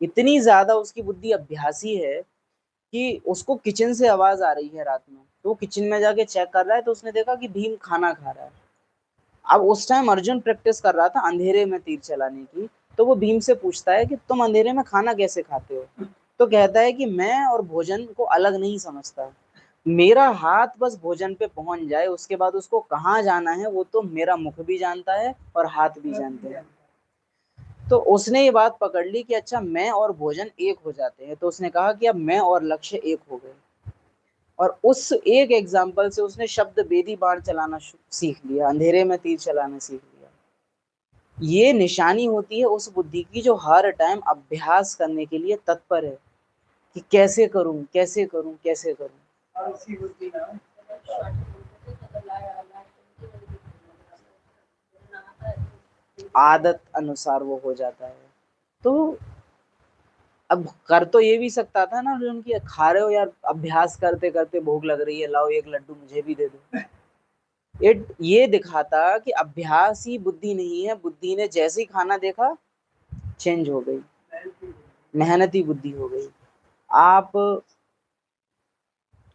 इतनी ज्यादा उसकी बुद्धि अभ्यासी है कि उसको किचन से आवाज आ रही है रात में, तो वो किचन में जाके चेक कर रहा है तो उसने देखा कि भीम खाना खा रहा है। अब उस टाइम अर्जुन प्रैक्टिस कर रहा था अंधेरे में तीर चलाने की, तो वो भीम से पूछता है कि तुम अंधेरे में खाना कैसे खाते हो? तो कहता है कि मैं और भोजन को अलग नहीं समझता, मेरा हाथ बस भोजन पे पहुंच जाए, उसके बाद उसको कहाँ जाना है वो तो मेरा मुख भी जानता है और हाथ भी जानते हैं। तो उसने ये बात पकड़ ली कि अच्छा मैं और भोजन एक हो जाते हैं, तो उसने कहा कि अब मैं और लक्ष्य एक हो गए, और उस एक एग्जाम्पल से उसने शब्द बेदी बाण चलाना सीख लिया, अंधेरे में तीर चलाना सीख लिया। ये निशानी होती है उस बुद्धि की जो हर टाइम अभ्यास करने के लिए तत्पर है कि कैसे करूं कैसे करूं कैसे करूं। आलसी बुद्धि ना आदत अनुसार वो हो जाता है। तो अब कर तो ये भी सकता था ना जो उनकी, खा रहे हो यार, अभ्यास करते करते भूख लग रही है, लाओ एक लड्डू मुझे भी दे दो। ये दिखाता कि अभ्यास ही बुद्धि नहीं है, बुद्धि ने जैसे ही खाना देखा चेंज हो गई, मेहनती बुद्धि हो गई। आप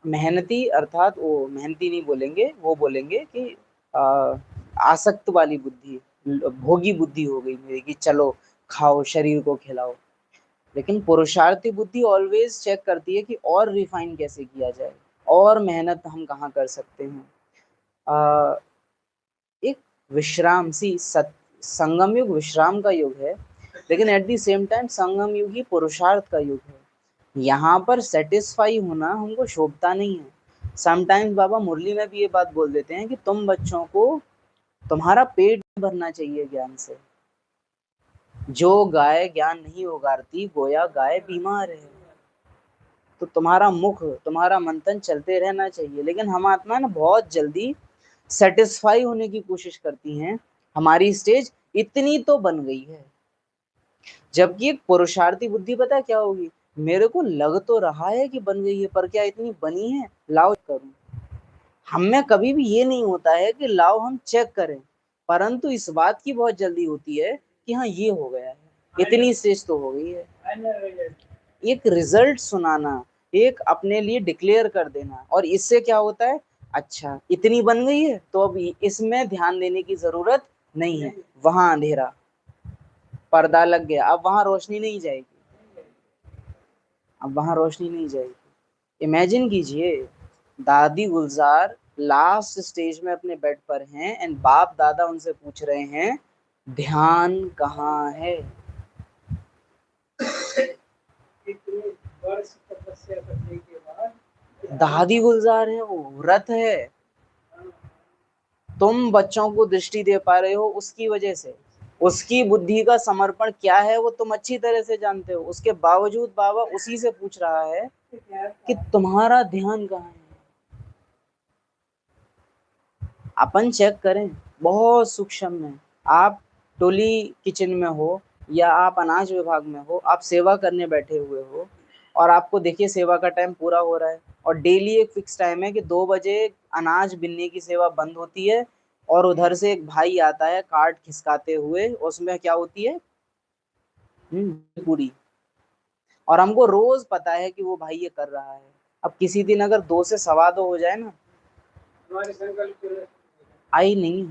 मेहनती अर्थात वो मेहनती नहीं बोलेंगे, वो बोलेंगे कि आसक्त वाली बुद्धि, भोगी बुद्धि हो गई मेरी कि चलो खाओ शरीर को खिलाओ। लेकिन पुरुषार्थी बुद्धि ऑलवेज चेक करती है कि और रिफाइन कैसे किया जाए, और मेहनत हम कहाँ कर सकते हैं। एक विश्राम सी संगम युग विश्राम का युग है, लेकिन एट द सेम टाइम संगम युग ही पुरुषार्थ का युग है। यहाँ पर सेटिस्फाई होना हमको शोभता नहीं है। समटाइम्स बाबा मुरली में भी ये बात बोल देते हैं कि तुम बच्चों को तुम्हारा पेट भरना चाहिए ज्ञान से। जो गाय ज्ञान नहीं उगारती गोया गाय बीमार है। तो तुम्हारा मुख तुम्हारा मंथन चलते रहना चाहिए, लेकिन हम आत्मा ना बहुत जल्दी सेटिस्फाई होने की कोशिश करती हैं। हमारी स्टेज इतनी तो बन गई है, जबकि एक पुरुषार्थी बुद्धि पता है क्या होगी, मेरे को लग तो रहा है कि बन गई है, पर क्या इतनी बनी है, लाओ करूं। हमें कभी भी ये नहीं होता है कि लाओ हम चेक करें, परंतु इस बात की बहुत जल्दी होती है कि हाँ ये हो गया है, इतनी स्टेज तो हो गई है। एक रिजल्ट सुनाना, एक अपने लिए डिक्लेयर कर देना, और इससे क्या होता है, अच्छा इतनी बन गई है तो अब इसमें ध्यान देने की जरूरत नहीं है। वहां अंधेरा पर्दा लग गया, अब वहां रोशनी नहीं जाएगी, अब वहां रोशनी नहीं जाएगी। इमेजिन कीजिए दादी गुलजार लास्ट स्टेज में अपने बेड पर हैं एंड बाप दादा उनसे पूछ रहे हैं ध्यान कहाँ है। इतने वर्ष तपस्या करने के बाद दादी गुलजार है, वो व्रत है। तुम बच्चों को दृष्टि दे पा रहे हो उसकी वजह से, उसकी बुद्धि का समर्पण क्या है वो तुम अच्छी तरह से जानते हो। उसके बावजूद बाबा उसी से पूछ रहा है कि तुम्हारा ध्यान कहाँ है। अपन चेक करें, बहुत सूक्ष्म है। आप टोली किचन में हो या आप अनाज विभाग में हो, आप सेवा करने बैठे हुए हो और आपको देखिए सेवा का टाइम पूरा हो रहा है, और डेली एक फिक्स टाइम है कि 2 बजे अनाज बिनने की सेवा बंद होती है, और उधर से एक भाई आता है कार्ड खिसकाते हुए, उसमें क्या होती है पूरी, और हमको रोज पता है कि वो भाई ये कर रहा है। अब किसी दिन अगर 2 से 2:15 हो जाए ना, हमारे संकल्प आई नहीं,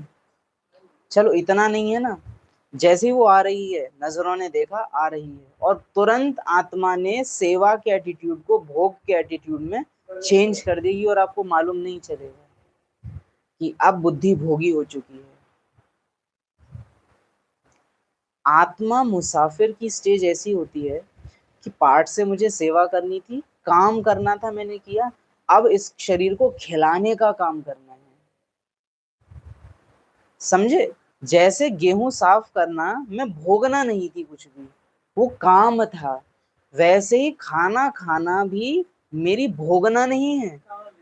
चलो इतना नहीं है ना, जैसे ही वो आ रही है नजरों ने देखा आ रही है, और तुरंत आत्मा ने सेवा के एटीट्यूड को भोग के एटीट्यूड में चेंज कर देगी, और आपको मालूम नहीं चलेगा कि अब बुद्धि भोगी हो चुकी है। आत्मा मुसाफिर की स्टेज ऐसी होती है कि पार्ट से मुझे सेवा करनी थी, काम करना था, मैंने किया, अब इस शरीर को खिलाने का काम करना है। समझे, जैसे गेहूं साफ करना मैं भोगना नहीं थी कुछ भी, वो काम था, वैसे ही खाना खाना भी मेरी भोगना नहीं है,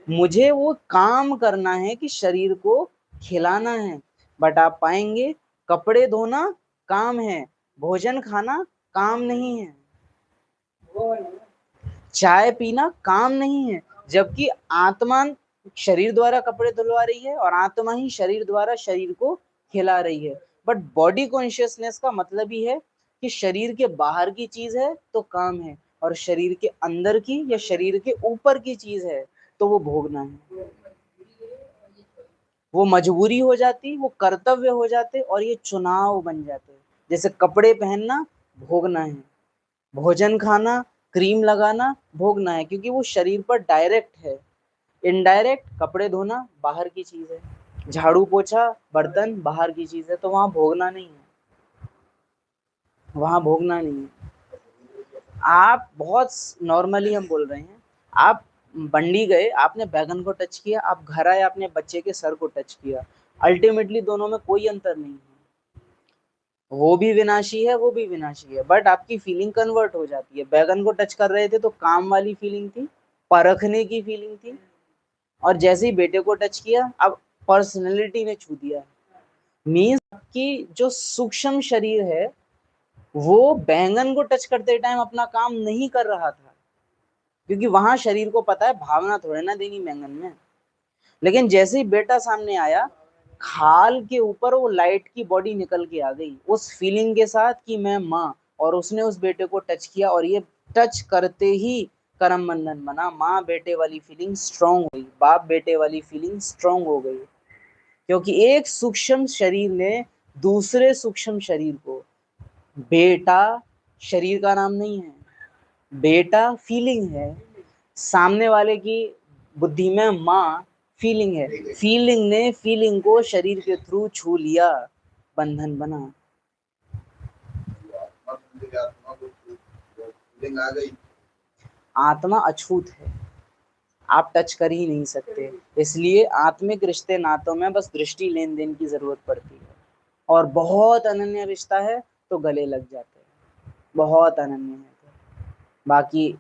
मुझे वो काम करना है कि शरीर को खिलाना है। बट आप पाएंगे कपड़े धोना काम है, भोजन खाना काम नहीं है, चाय पीना काम नहीं है, जबकि आत्मा शरीर द्वारा कपड़े धुलवा रही है और आत्मा ही शरीर द्वारा शरीर को खिला रही है। बट बॉडी कॉन्शियसनेस का मतलब ही है कि शरीर के बाहर की चीज है तो काम है, और शरीर के अंदर की या शरीर के ऊपर की चीज है तो वो भोगना है। वो मजबूरी हो जाती, वो कर्तव्य हो जाते, और ये चुनाव बन जाते। जैसे कपड़े पहनना भोगना है, भोजन खाना, क्रीम लगाना भोगना है, क्योंकि वो शरीर पर डायरेक्ट है। इनडायरेक्ट कपड़े धोना बाहर की चीज है, झाड़ू पोछा बर्तन बाहर की चीज है, तो वहां भोगना नहीं है, वहां भोगना नहीं है। आप बहुत नॉर्मली हम बोल रहे हैं, आप मंडी गए, आपने बैगन को टच किया, आप घर आए आपने बच्चे के सर को टच किया, अल्टीमेटली दोनों में कोई अंतर नहीं है। वो भी विनाशी है, वो भी विनाशी है, बट आपकी फीलिंग कन्वर्ट हो जाती है। बैगन को टच कर रहे थे तो काम वाली फीलिंग थी, परखने की फीलिंग थी, और जैसे ही बेटे को टच किया अब पर्सनैलिटी ने छू दिया। मीन्स कि जो सूक्ष्म शरीर है वो बैंगन को टच करते टाइम अपना काम नहीं कर रहा था, क्योंकि वहां शरीर को पता है भावना थोड़े ना देनी बैंगन में। लेकिन जैसे ही बेटा सामने आया, खाल के ऊपर वो लाइट की बॉडी निकल के आ गई उस फीलिंग के साथ कि मैं माँ, और उसने उस बेटे को टच किया, और ये टच करते ही करम बंधन बना। माँ बेटे वाली फीलिंग स्ट्रांग हुई, बाप बेटे वाली फीलिंग स्ट्रांग हो गई, क्योंकि एक सूक्ष्म शरीर ने दूसरे सूक्ष्म शरीर को, बेटा शरीर का नाम नहीं है, बेटा फीलिंग है, सामने वाले की बुद्धि में माँ फीलिंग है, फीलिंग ने फीलिंग को शरीर के थ्रू छू लिया, बंधन बना। आत्मा अछूत है, आप टच कर ही नहीं सकते, इसलिए आत्मिक रिश्ते नातों में बस दृष्टि लेन देन की जरूरत पड़ती है, और बहुत अनन्य रिश्ता है तो गले लग जाते हैं, बहुत अनन्य है तो। बाकी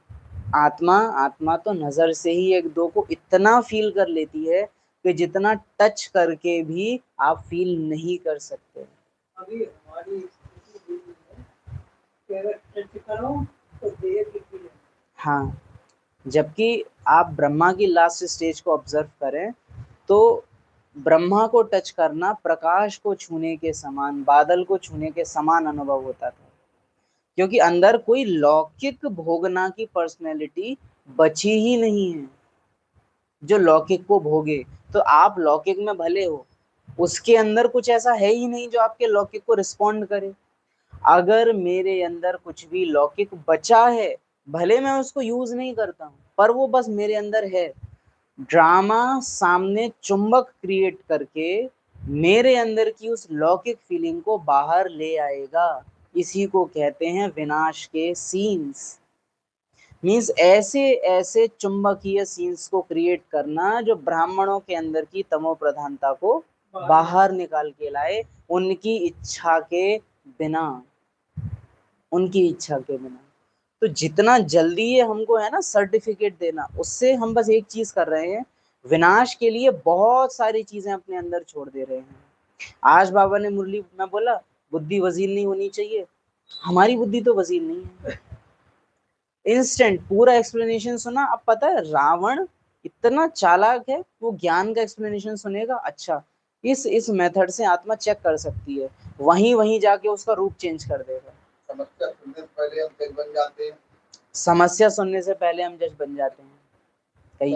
आत्मा तो नजर से ही एक दो को इतना फील कर लेती है कि जितना टच करके भी आप फील नहीं कर सकते। अभी हमारी स्थिति हुई है कि अगर टच करो तो देह की फीलिंग। हाँ, जबकि आप ब्रह्मा की लास्ट स्टेज को ऑब्जर्व करें तो ब्रह्मा को टच करना प्रकाश को छूने के समान, बादल को छूने के समान अनुभव होता था, क्योंकि अंदर कोई लौकिक भोगना की पर्सनैलिटी बची ही नहीं है जो लौकिक को भोगे। तो आप लौकिक में भले हो, उसके अंदर कुछ ऐसा है ही नहीं जो आपके लौकिक को रिस्पॉन्ड करे। अगर मेरे अंदर कुछ भी लौकिक बचा है, भले मैं उसको यूज नहीं करता हूँ, पर वो बस मेरे अंदर है, ड्रामा सामने चुंबक क्रिएट करके मेरे अंदर की उस लौकिक फीलिंग को बाहर ले आएगा। इसी को कहते हैं विनाश के सीन्स। मीन्स ऐसे ऐसे चुंबकीय सीन्स को क्रिएट करना जो ब्राह्मणों के अंदर की तमो प्रधानता को बाहर निकाल के लाए, उनकी इच्छा के बिना, उनकी इच्छा के बिना। तो जितना जल्दी ये हमको है ना सर्टिफिकेट देना, उससे हम बस एक चीज कर रहे हैं, विनाश के लिए बहुत सारी चीजें अपने अंदर छोड़ दे रहे हैं। आज बाबा ने मुरली में बोला बुद्धि वजील नहीं होनी चाहिए, हमारी बुद्धि तो वजील नहीं है। इंस्टेंट पूरा एक्सप्लेनेशन सुना। अब पता है रावण इतना चालाक है, वो ज्ञान का एक्सप्लेनेशन सुनेगा, अच्छा इस मेथड से आत्मा चेक कर सकती है, वहीं जाके उसका रूप चेंज कर देगा। समस्या सुनने से पहले हम जज बन जाते हैं कई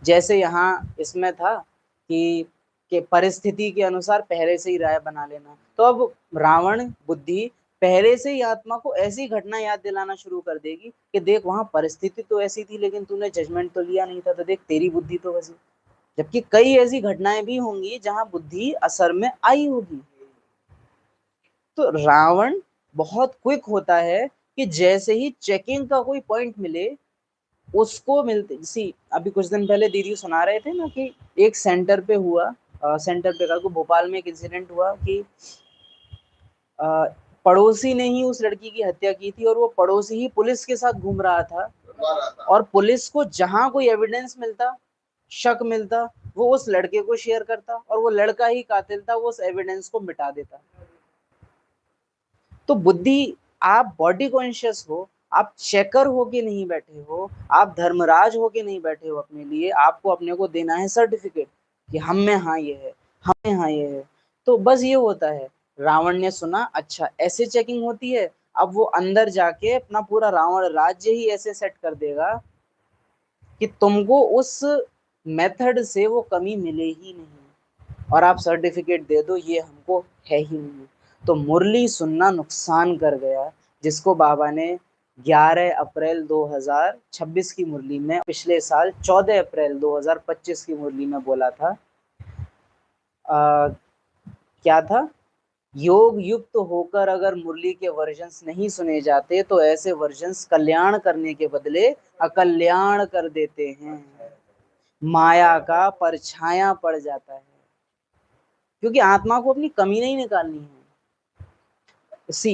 जैसे यहाँ इसमें था कि परिस्थिति के अनुसार पहले से ही राय बना लेना। तो अब रावण बुद्धि पहले से ही आत्मा को ऐसी घटना याद दिलाना शुरू कर देगी कि देख वहां परिस्थिति तो ऐसी थी लेकिन तूने जजमेंट तो लिया नहीं था, तो देख तेरी बुद्धि तो वैसी। जबकि कई ऐसी घटनाएं भी होंगी जहां बुद्धि असर में आई होगी। तो रावण बहुत क्विक होता है कि जैसे ही चेकिंग का कोई पॉइंट मिले उसको मिलते। सी अभी कुछ दिन पहले दीदी सुना रहे थे ना कि एक सेंटर पे हुआ, सेंटर पे का भोपाल में एक इंसिडेंट हुआ कि पड़ोसी ने ही उस लड़की की हत्या की थी, और वो पड़ोसी ही पुलिस के साथ घूम रहा था, और पुलिस को जहां कोई एविडेंस मिलता, शक मिलता, वो उस लड़के को शेयर करता, और वो लड़का ही कातिल था, वो उस एविडेंस को मिटा देता। तो बुद्धि, आप बॉडी कॉन्शियस हो आप चेकर होके नहीं बैठे हो, आप धर्मराज होके नहीं बैठे हो अपने लिए, आपको अपने को देना है सर्टिफिकेट कि हम में हाँ ये है, हम में हाँ ये है। तो बस ये होता है, रावण ने सुना अच्छा ऐसे चेकिंग होती है, अब वो अंदर जाके अपना पूरा रावण राज्य ही ऐसे सेट कर देगा कि तुमको उस मेथड से वो कमी मिले ही नहीं और आप सर्टिफिकेट दे दो ये हमको है ही नहीं। तो मुरली सुनना नुकसान कर गया, जिसको बाबा ने 11 अप्रैल 2026 की मुरली में, पिछले साल 14 अप्रैल 2025 की मुरली में बोला था। क्या था? योग युक्त होकर अगर मुरली के वर्जन्स नहीं सुने जाते तो ऐसे वर्जन्स कल्याण करने के बदले अकल्याण कर देते हैं, माया का परछाया पड़ जाता है, क्योंकि आत्मा को अपनी कमी नहीं निकालनी है।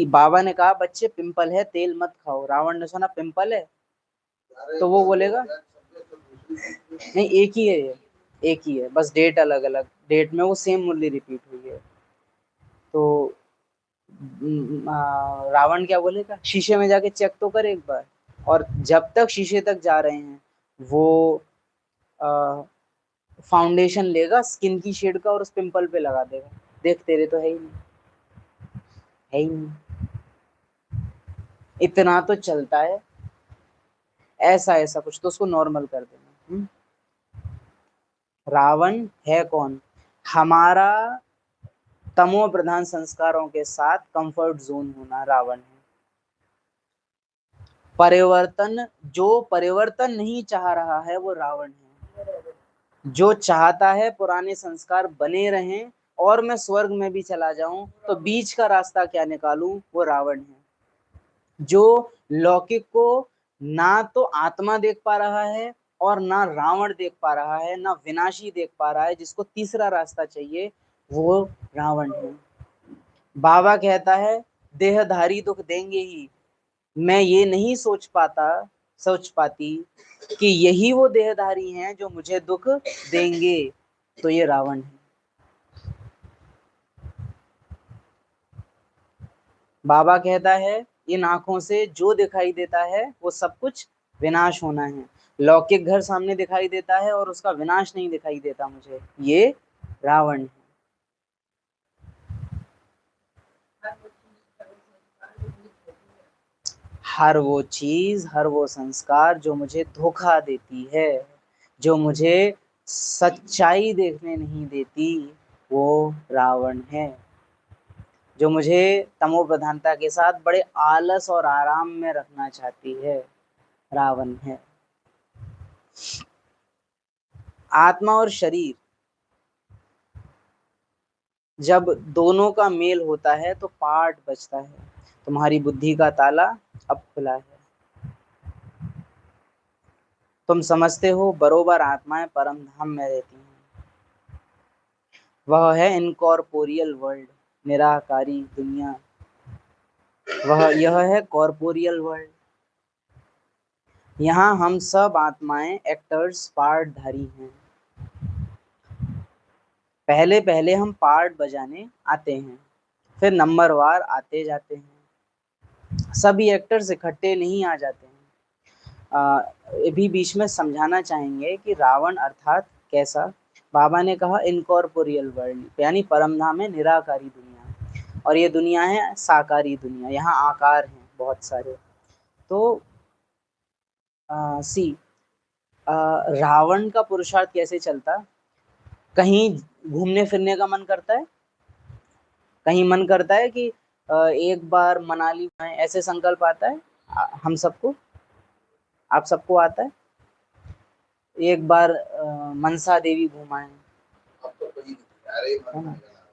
बाबा ने कहा बच्चे पिंपल है तेल मत खाओ, रावण ने सुना पिंपल है तो वो बोलेगा नहीं एक ही है, ये एक ही है, बस डेट अलग अलग, डेट में वो सेम मुरली रिपीट हुई है। तो रावण क्या बोलेगा, शीशे में जाके चेक तो कर एक बार, और जब तक शीशे तक जा रहे हैं वो फाउंडेशन लेगा स्किन की शेड का और उस पिंपल पे लगा देगा, देख तेरे तो है ही नहीं, है ही नहीं। इतना तो चलता है, ऐसा ऐसा कुछ तो उसको नॉर्मल कर देना। रावण है कौन? हमारा तमो प्रधान संस्कारों के साथ कंफर्ट जोन होना रावण है। परिवर्तन, जो परिवर्तन नहीं चाह रहा है वो रावण है। जो चाहता है पुराने संस्कार बने रहें और मैं स्वर्ग में भी चला जाऊं तो बीच का रास्ता क्या निकालूं, वो रावण है। जो लौकिक को ना तो आत्मा देख पा रहा है और ना रावण देख पा रहा है, ना विनाशी देख पा रहा है, जिसको तीसरा रास्ता चाहिए, वो रावण है। बाबा कहता है देहधारी दुख देंगे ही, मैं ये नहीं सोच पाती कि यही वो देहधारी हैं जो मुझे दुख देंगे, तो ये रावण है। बाबा कहता है इन आंखों से जो दिखाई देता है वो सब कुछ विनाश होना है, लौकिक घर सामने दिखाई देता है और उसका विनाश नहीं दिखाई देता मुझे, ये रावण है। हर वो चीज, हर वो संस्कार जो मुझे धोखा देती है, जो मुझे सच्चाई देखने नहीं देती, वो रावण है। जो मुझे तमो प्रधानता के साथ बड़े आलस और आराम में रखना चाहती है, रावण है। आत्मा और शरीर जब दोनों का मेल होता है तो पाठ बजता है, तुम्हारी बुद्धि का ताला अब खुला है। तुम समझते हो बरोबर आत्माएं परम धाम में रहती हैं, वह है इनकॉर्पोरियल वर्ल्ड, निराकारी दुनिया, यह है कॉर्पोरियल वर्ल्ड। यहाँ हम सब आत्माएं एक्टर्स, पार्टधारी हैं। पहले पहले हम पार्ट बजाने आते हैं, फिर नंबरवार आते जाते हैं, सभी एक्टर्स इकट्ठे नहीं आ जाते हैं। भी बीच में समझाना चाहेंगे कि रावण अर्थात कैसा। बाबा ने कहा इनकॉर्पोरियल वर्ल्ड यानी परमधाम है, निराकारी दुनिया, और ये दुनिया है साकारी दुनिया, यहाँ आकार हैं बहुत सारे। तो रावण का पुरुषार्थ कैसे चलता? कहीं घूमने फिरने का मन करता है, कहीं मन करता है कि एक बार मनाली में, ऐसे संकल्प आता है हम सबको, आप सबको आता है एक बार मनसा देवी घुमाएं?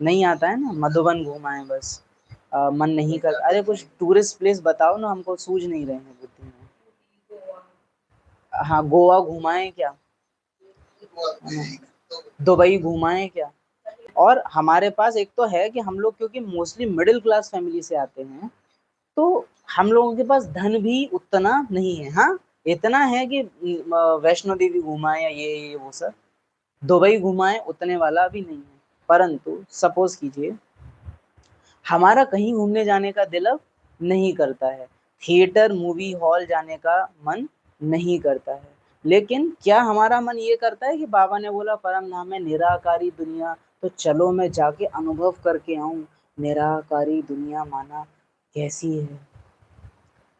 नहीं आता है ना, मधुबन घुमाएं बस, मन नहीं कर, अरे कुछ टूरिस्ट प्लेस बताओ ना, हमको सूझ नहीं रहे हैं बुद्धि में। हाँ गोवा घुमाएं क्या, दुबई घुमाएं क्या? और हमारे पास एक तो है कि हम लोग क्योंकि मोस्टली मिडिल क्लास फैमिली से आते हैं, तो हम लोगों के पास धन भी उतना नहीं है। हाँ इतना है कि वैष्णो देवी घुमाएं या ये वो सब, दुबई घुमाएं उतने वाला भी नहीं है। परंतु सपोज कीजिए हमारा कहीं घूमने जाने का दिल अब नहीं करता है, थिएटर मूवी हॉल जाने का मन नहीं करता है। लेकिन क्या हमारा मन ये करता है कि बाबा ने बोला परम धाम है निराकारी दुनिया, तो चलो मैं जाके अनुभव करके आऊं निराकारी दुनिया माना कैसी है।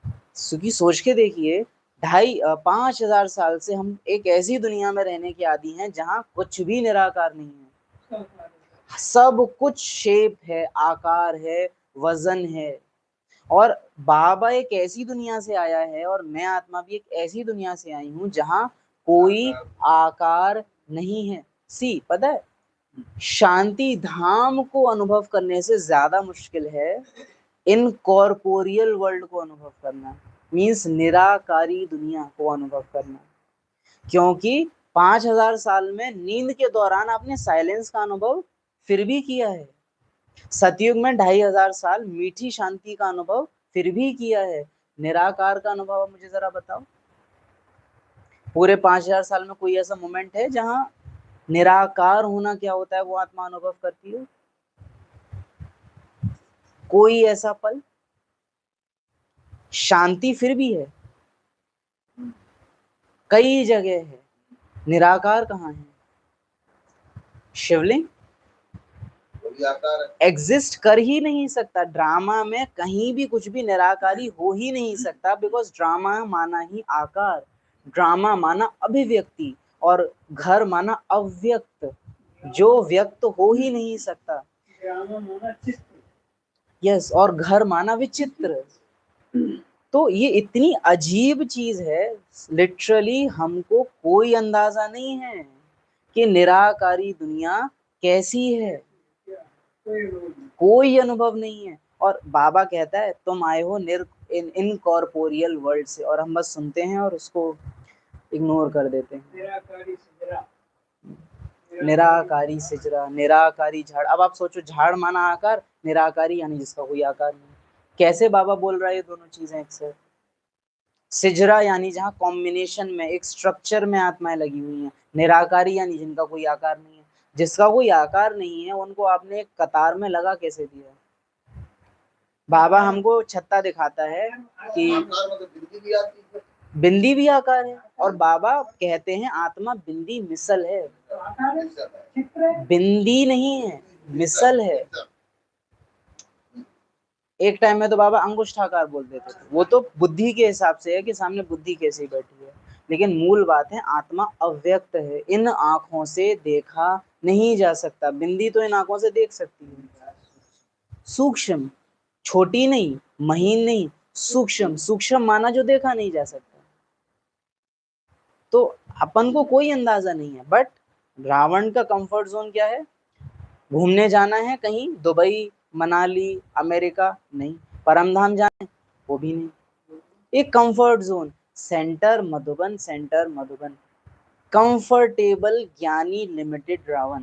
क्योंकि सोच के देखिए 5,000 साल से हम एक ऐसी दुनिया में रहने के आदी हैं जहाँ कुछ भी निराकार नहीं है, सब कुछ शेप है, आकार है, वजन है। और बाबा एक ऐसी दुनिया से आया है और मैं आत्मा भी एक ऐसी दुनिया से आई हूँ जहाँ कोई आकार नहीं है। पता है शांति धाम को अनुभव करने से ज्यादा मुश्किल है इनकॉर्पोरियल वर्ल्ड को अनुभव करना, मीन्स निराकारी दुनिया को अनुभव करना। क्योंकि 5,000 साल में नींद के दौरान आपने साइलेंस का अनुभव फिर भी किया है, सतयुग में 2,500 साल मीठी शांति का अनुभव फिर भी किया है, निराकार का अनुभव मुझे जरा बताओ। पूरे 5,000 साल में कोई ऐसा मोमेंट है जहां निराकार होना क्या होता है वो आत्मा अनुभव करती है? कोई ऐसा पल? शांति फिर भी है, कई जगह है, निराकार कहाँ है? शिवलिंग एग्जिस्ट कर ही नहीं सकता, ड्रामा में कहीं भी कुछ भी निराकारी हो ही नहीं सकता, बिकॉज ड्रामा माना ही आकार, ड्रामा माना अभिव्यक्ति, और घर माना अव्यक्त, जो व्यक्त हो ही नहीं सकता। यस, और घर माना विचित्र। तो ये इतनी अजीब चीज है, लिटरली हमको कोई अंदाजा नहीं है कि निराकारी दुनिया कैसी है, कोई अनुभव नहीं है। और बाबा कहता है तुम आए हो इनकॉर्पोरियल वर्ल्ड से, और हम बस सुनते हैं और उसको इग्नोर कर देते हैं। निराकारी सिजरा, निराकारी झाड़। अब आप सोचो, झाड़ माना आकार, निराकारी यानी जिसका कोई आकार नहीं। कैसे बाबा बोल रहा है ये दोनों चीजें एक साथ? सिजरा यानी जहाँ कॉम्बिनेशन में एक स्ट्रक्चर में आत्माएं लगी हुई हैं, निराकारी यानी जिनका कोई आकार नहीं है। जिसका कोई आकार नहीं है उनको आपने एक कतार में लगा कैसे दिया? बाबा हमको छत्ता दिखाता है कि बिंदी भी आकार है, और बाबा कहते हैं आत्मा बिंदी मिसल है, बिंदी नहीं है, मिसल है। एक टाइम में तो बाबा अंगुष्ठाकार बोल देते थे, वो तो बुद्धि के हिसाब से है कि सामने बुद्धि कैसी बैठी है, लेकिन मूल बात है आत्मा अव्यक्त है, इन आंखों से देखा नहीं जा सकता। बिंदी तो इन आंखों से देख सकती है, सूक्ष्म, छोटी नहीं, महीन नहीं, सूक्ष्म। सूक्ष्म माना जो देखा नहीं जा सकता। तो अपन को कोई अंदाजा नहीं है। बट रावण का कंफर्ट जोन क्या है? घूमने जाना है कहीं, दुबई, मनाली, अमेरिका नहीं। परमधाम जाना है, वो भी नहीं। एक comfort zone, centre Madhuban, centre Madhuban. Comfortable ज्ञानी लिमिटेड रावण,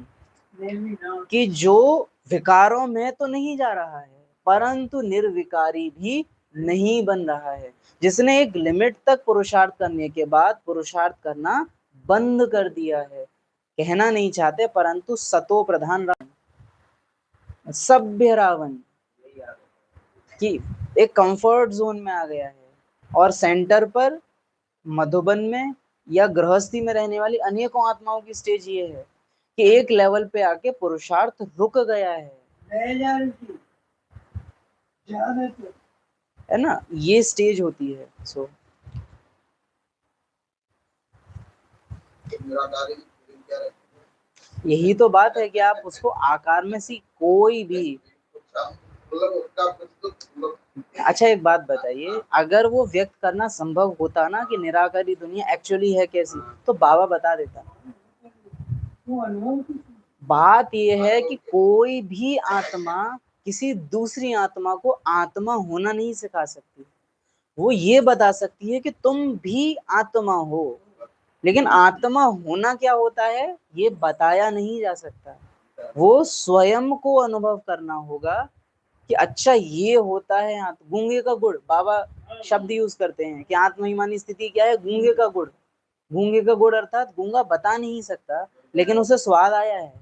कि जो विकारों में तो नहीं जा रहा है परंतु निर्विकारी भी नहीं बन रहा है, जिसने एक लिमिट तक पुरुषार्थ करने के बाद पुरुषार्थ करना बंद कर दिया है। कहना नहीं चाहते परंतु सतो प्रधान रावण, सभ्य रावण कि एक कंफर्ट जोन में आ गया है। और सेंटर पर मधुबन में या गृहस्थी में रहने वाली अनेकों आत्माओं की स्टेज ये है कि एक लेवल पे आके पुरुषार्थ रुक गया है ना, ये स्टेज होती है। सो यही तो बात है कि आप उसको आकार में सी कोई भी। अच्छा एक बात बताइए, अगर वो व्यक्त करना संभव होता ना कि निराकारी दुनिया एक्चुअली है कैसी, तो बाबा बता देता। बात यह है कि कोई भी आत्मा किसी दूसरी आत्मा को आत्मा होना नहीं सिखा सकती। वो ये बता सकती है कि तुम भी आत्मा हो, लेकिन आत्मा होना क्या होता है ये बताया नहीं जा सकता। वो स्वयं को अनुभव करना होगा कि अच्छा ये होता है। गूंगे का गुड़, बाबा शब्द यूज करते हैं कि आत्महिमानी स्थिति क्या है? गूंगे का गुड़। गूंगे का गुड़ अर्थात गूंगा बता नहीं सकता, लेकिन उसे स्वाद आया है।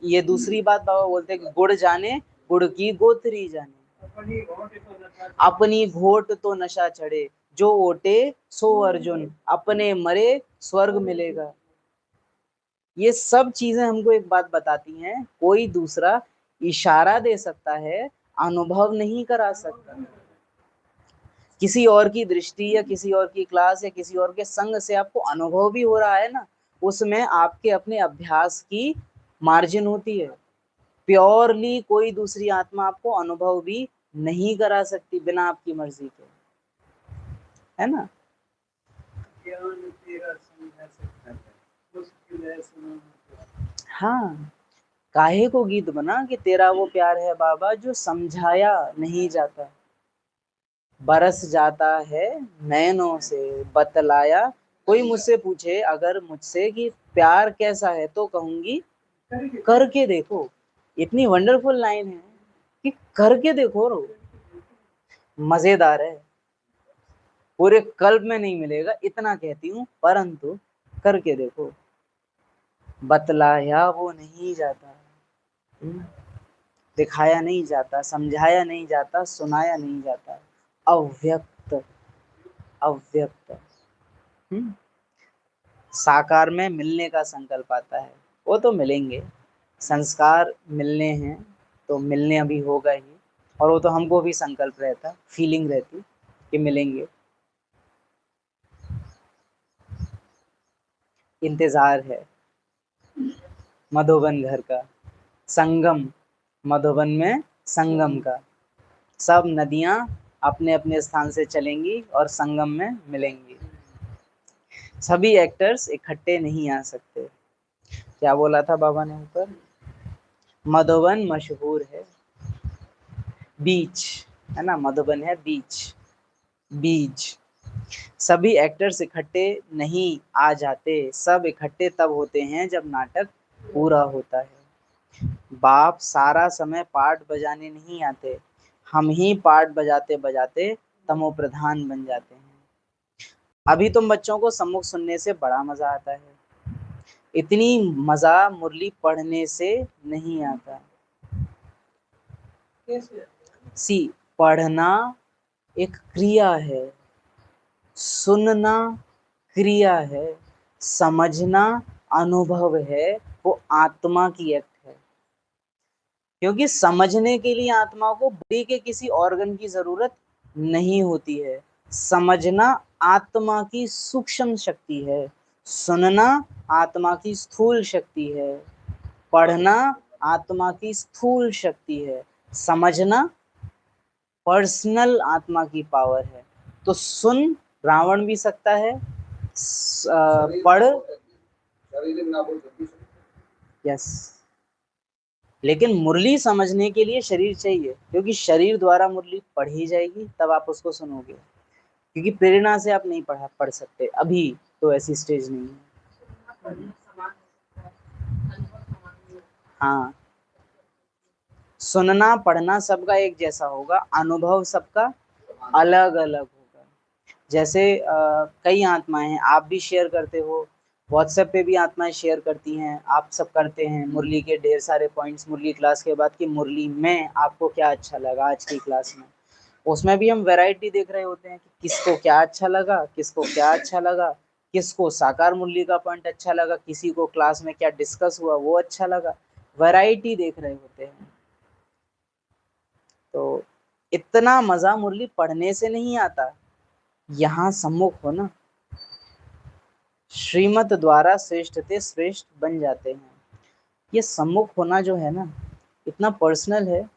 ये दूसरी बात बाबा बोलते हैं कि गुड़ जाने गुड़ की गोथरी जाने। अपनी घोट तो नशा अपनी घोट तो नशा चढ़े, जो ओटे सो अर्जुन, अपने मरे स्वर्ग मिलेगा। ये सब चीजें हमको एक बात बताती हैं, कोई दूसरा इशारा दे सकता है, अनुभव नहीं करा सकता। किसी और की दृष्टि या किसी और की क्लास या किसी और के संग से आपको अनुभव भी हो रहा है ना, उसमें आपके अपने अभ्यास की मार्जिन होती है। प्योरली कोई दूसरी आत्मा आपको अनुभव भी नहीं करा सकती बिना आपकी मर्जी के, है ना। ज्ञान तेरा समझा सकता है, मुश्किल है सुनाना। हाँ, काहे को गीत बना कि तेरा वो प्यार है बाबा जो समझाया नहीं जाता, बरस जाता है नैनों से बतलाया। कोई मुझसे पूछे अगर मुझसे कि प्यार कैसा है, तो कहूंगी करके देखो। इतनी वंडरफुल लाइन है कि करके देखो रो, मजेदार है। पूरे कल्प में नहीं मिलेगा इतना कहती हूँ, परंतु करके देखो। बतलाया वो नहीं जाता, दिखाया नहीं जाता, समझाया नहीं जाता, सुनाया नहीं जाता, अव्यक्त अव्यक्त। साकार में मिलने का संकल्प आता है, वो तो मिलेंगे, संस्कार मिलने हैं तो मिलने अभी होगा ही, और वो तो हमको भी संकल्प रहता, फीलिंग रहती कि मिलेंगे। इंतजार है मधुबन घर का, संगम मधुबन में संगम का। सब नदियां अपने अपने स्थान से चलेंगी और संगम में मिलेंगी। सभी एक्टर्स इकट्ठे नहीं आ सकते। क्या बोला था बाबा ने ऊपर? मधुबन मशहूर है, बीच है ना, मधुबन है बीच, बीज। सभी एक्टर्स इकट्ठे नहीं आ जाते, सब इकट्ठे तब होते हैं जब नाटक पूरा होता है। बाप सारा समय पार्ट बजाने नहीं आते, हम ही पार्ट बजाते बजाते तमो प्रधान बन जाते हैं। अभी तुम बच्चों को सम्मुख सुनने से बड़ा मजा आता है, इतनी मजा मुरली पढ़ने से नहीं आता। कैसे? सी, पढ़ना एक क्रिया है, सुनना क्रिया है, समझना अनुभव है, वो आत्मा की एक्ट है। क्योंकि समझने के लिए आत्मा को बॉडी के किसी ऑर्गन की जरूरत नहीं होती है। समझना आत्मा की सूक्ष्म शक्ति है, सुनना आत्मा की स्थूल शक्ति है, पढ़ना आत्मा की स्थूल शक्ति है, समझना पर्सनल आत्मा की पावर है। तो सुन रावण भी सकता है, पढ़, यस, लेकिन मुरली समझने के लिए शरीर चाहिए, क्योंकि शरीर द्वारा मुरली पढ़ी जाएगी तब आप उसको सुनोगे, क्योंकि प्रेरणा से आप नहीं पढ़ सकते, अभी तो ऐसी स्टेज नहीं है। हाँ, सुनना पढ़ना सबका एक जैसा होगा, अनुभव सबका अलग अलग होगा। जैसे कई आत्माएं हैं, आप भी शेयर करते हो, व्हाट्सएप पे भी आत्माएं शेयर करती हैं, आप सब करते हैं मुरली के ढेर सारे पॉइंट्स मुरली क्लास के बाद कि मुरली में आपको क्या अच्छा लगा आज की क्लास में। उसमें भी हम वैरायटी देख रहे होते हैं कि किसको क्या अच्छा लगा, किसको क्या अच्छा लगा, किसको साकार मुरली का पॉइंट अच्छा लगा, किसी को क्लास में क्या डिस्कस हुआ वो अच्छा लगा, वैरायटी देख रहे होते हैं। तो इतना मजा मुरली पढ़ने से नहीं आता, यहाँ सम्मुख हो ना, श्रीमत द्वारा श्रेष्ठ थे श्रेष्ठ बन जाते हैं। ये सम्मुख होना जो है ना, इतना पर्सनल है।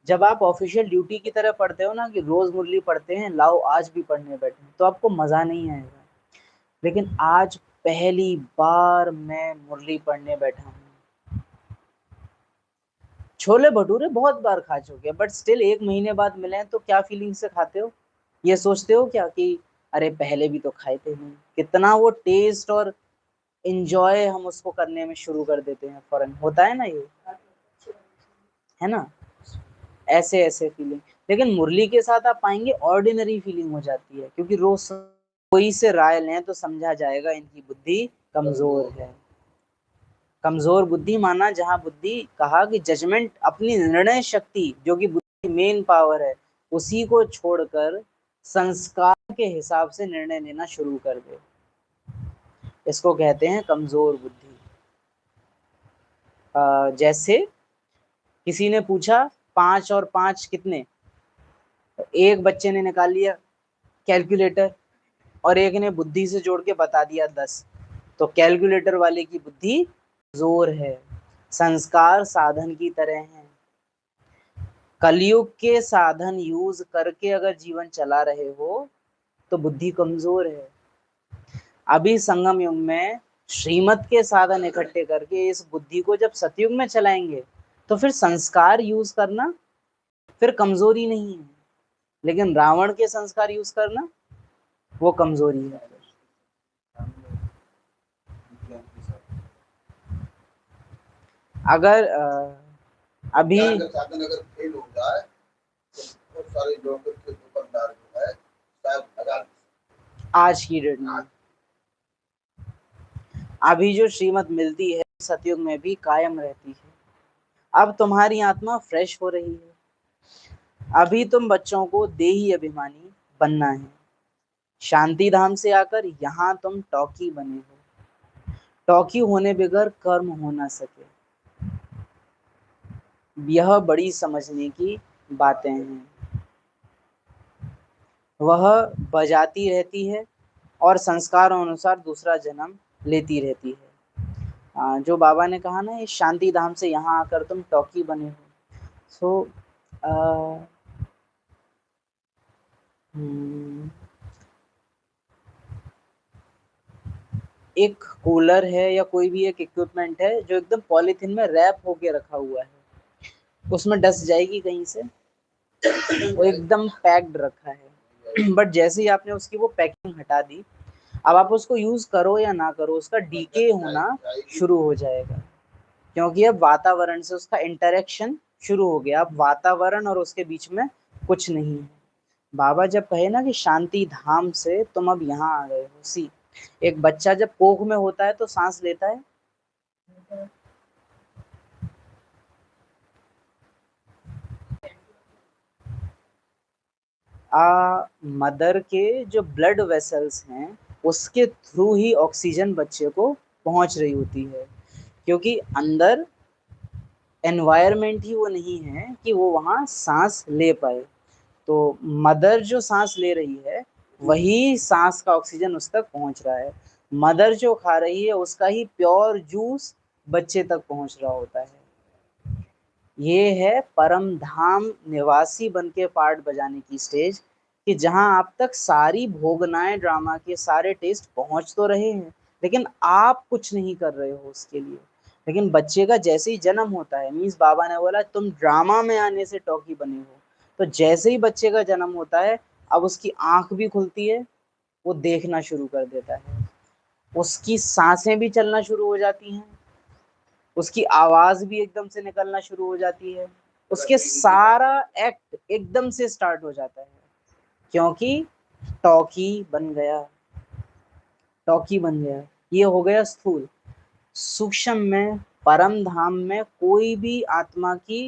जब आप ऑफिशियल ड्यूटी की तरह पढ़ते हो ना कि रोज मुरली पढ़ते हैं, लाओ आज भी पढ़ने बैठे, तो आपको मजा नहीं आएगा। लेकिन आज पहली बार मैं मुरली पढ़ने बैठा हूँ, छोले भटूरे बहुत बार खा चुके हैं, बट स्टिल 1 महीने बाद मिले हैं तो क्या फीलिंग से खाते हो? ये सोचते हो क्या कि अरे पहले भी तो खाए थे नहीं? कितना वो टेस्ट और एंजॉय हम उसको करने में शुरू कर देते हैं फौरन, होता है ना, ये है ना, ऐसे ऐसे फीलिंग। लेकिन मुरली के साथ आप पाएंगे ऑर्डिनरी फीलिंग हो जाती है, क्योंकि रोज कोई से राय लें तो समझा जाएगा इनकी बुद्धि कमजोर है। कमजोर बुद्धि माना जहां बुद्धि, कहा कि जजमेंट, अपनी निर्णय शक्ति जो कि मेन पावर है उसी को छोड़कर संस्कार के हिसाब से निर्णय लेना शुरू कर दे, इसको कहते हैं कमजोर बुद्धि। जैसे किसी ने पूछा 5 और 5 कितने, तो एक बच्चे ने निकाल लिया कैलकुलेटर और एक ने बुद्धि से जोड़ के बता दिया 10, तो कैलकुलेटर वाले की बुद्धि जोर है। संस्कार साधन की तरह हैं, कलयुग के साधन यूज करके अगर जीवन चला रहे हो तो बुद्धि कमजोर है। अभी संगम युग में श्रीमत के साधन इकट्ठे करके इस बुद्धि को जब सतयुग में चलाएंगे तो फिर संस्कार यूज करना फिर कमजोरी नहीं है, लेकिन रावण के संस्कार यूज करना वो कमजोरी है। अगर अभी साधन अगर फेल हो जाए तो बहुत सारे लोग के दुकानदार जो है शायद हजार आज की डेट में अभी जो श्रीमत मिलती है सतयुग में भी कायम रहती है। अब तुम्हारी आत्मा फ्रेश हो रही है। अभी तुम बच्चों को देही अभिमानी बनना है। शांति धाम से आकर यहाँ तुम टॉकी बने हो। टॉकी होने बगैर कर्म हो ना सके, यह बड़ी समझने की बातें हैं। वह बजाती रहती है और संस्कारों अनुसार दूसरा जन्म लेती रहती है। जो बाबा ने कहा ना, इस शांति धाम से यहाँ आकर तुम टॉकी बने हो, सो एक कूलर है या कोई भी एक इक्विपमेंट है जो एकदम पॉलीथीन में रैप होके रखा हुआ है, उसमें डस्ट जाएगी कहीं से? वो एकदम पैक्ड रखा है। बट जैसे ही आपने उसकी वो पैकिंग हटा दी, अब आप उसको यूज करो या ना करो, उसका डीके होना शुरू हो जाएगा, क्योंकि अब वातावरण से उसका इंटरेक्शन शुरू हो गया। अब वातावरण और उसके बीच में कुछ नहीं है। बाबा जब कहे ना कि शांति धाम से तुम अब यहाँ आ गए हो, सी एक बच्चा जब कोख में होता है तो सांस लेता है, मदर के जो ब्लड वेसल्स हैं उसके थ्रू ही ऑक्सीजन बच्चे को पहुंच रही होती है, क्योंकि अंदर एनवायरनमेंट ही वो नहीं है कि वो वहाँ सांस ले पाए। तो मदर जो सांस ले रही है वही सांस का ऑक्सीजन उस तक पहुंच रहा है। मदर जो खा रही है उसका ही प्योर जूस बच्चे तक पहुंच रहा होता है। ये है परम धाम निवासी बन के पार्ट बजाने की स्टेज, कि जहां आप तक सारी भोगनाएं ड्रामा के सारे टेस्ट पहुंच तो रहे हैं, लेकिन आप कुछ नहीं कर रहे हो उसके लिए। लेकिन बच्चे का जैसे ही जन्म होता है, मीन्स बाबा ने बोला तुम ड्रामा में आने से टॉकी बने हो, तो जैसे ही बच्चे का जन्म होता है अब उसकी आंख भी खुलती है, वो देखना शुरू कर देता है, उसकी सांसें भी चलना शुरू हो जाती हैं, उसकी आवाज भी एकदम से निकलना शुरू हो जाती है, उसके सारा एक्ट एकदम से स्टार्ट हो जाता है, क्योंकि टॉकी बन गया। टॉकी बन गया, ये हो गया स्थूल। सूक्ष्म में परम धाम में कोई भी आत्मा की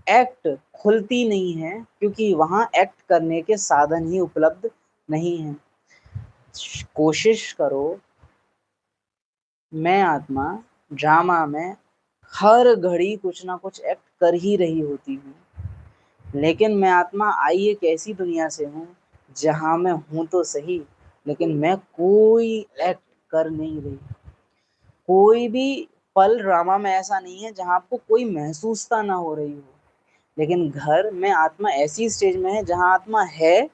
एक्ट खुलती नहीं है, क्योंकि वहां एक्ट करने के साधन ही उपलब्ध नहीं है। कोशिश करो, मैं आत्मा ड्रामा में हर घड़ी कुछ ना कुछ एक्ट कर ही रही होती हूँ, लेकिन मैं आत्मा आई एक ऐसी दुनिया से हूँ जहाँ मैं हूँ तो सही, लेकिन मैं कोई एक्ट कर नहीं रही। कोई भी पल ड्रामा में ऐसा नहीं है जहाँ आपको कोई महसूसता ना हो रही हो, लेकिन घर में आत्मा ऐसी स्टेज में है जहाँ आत्मा है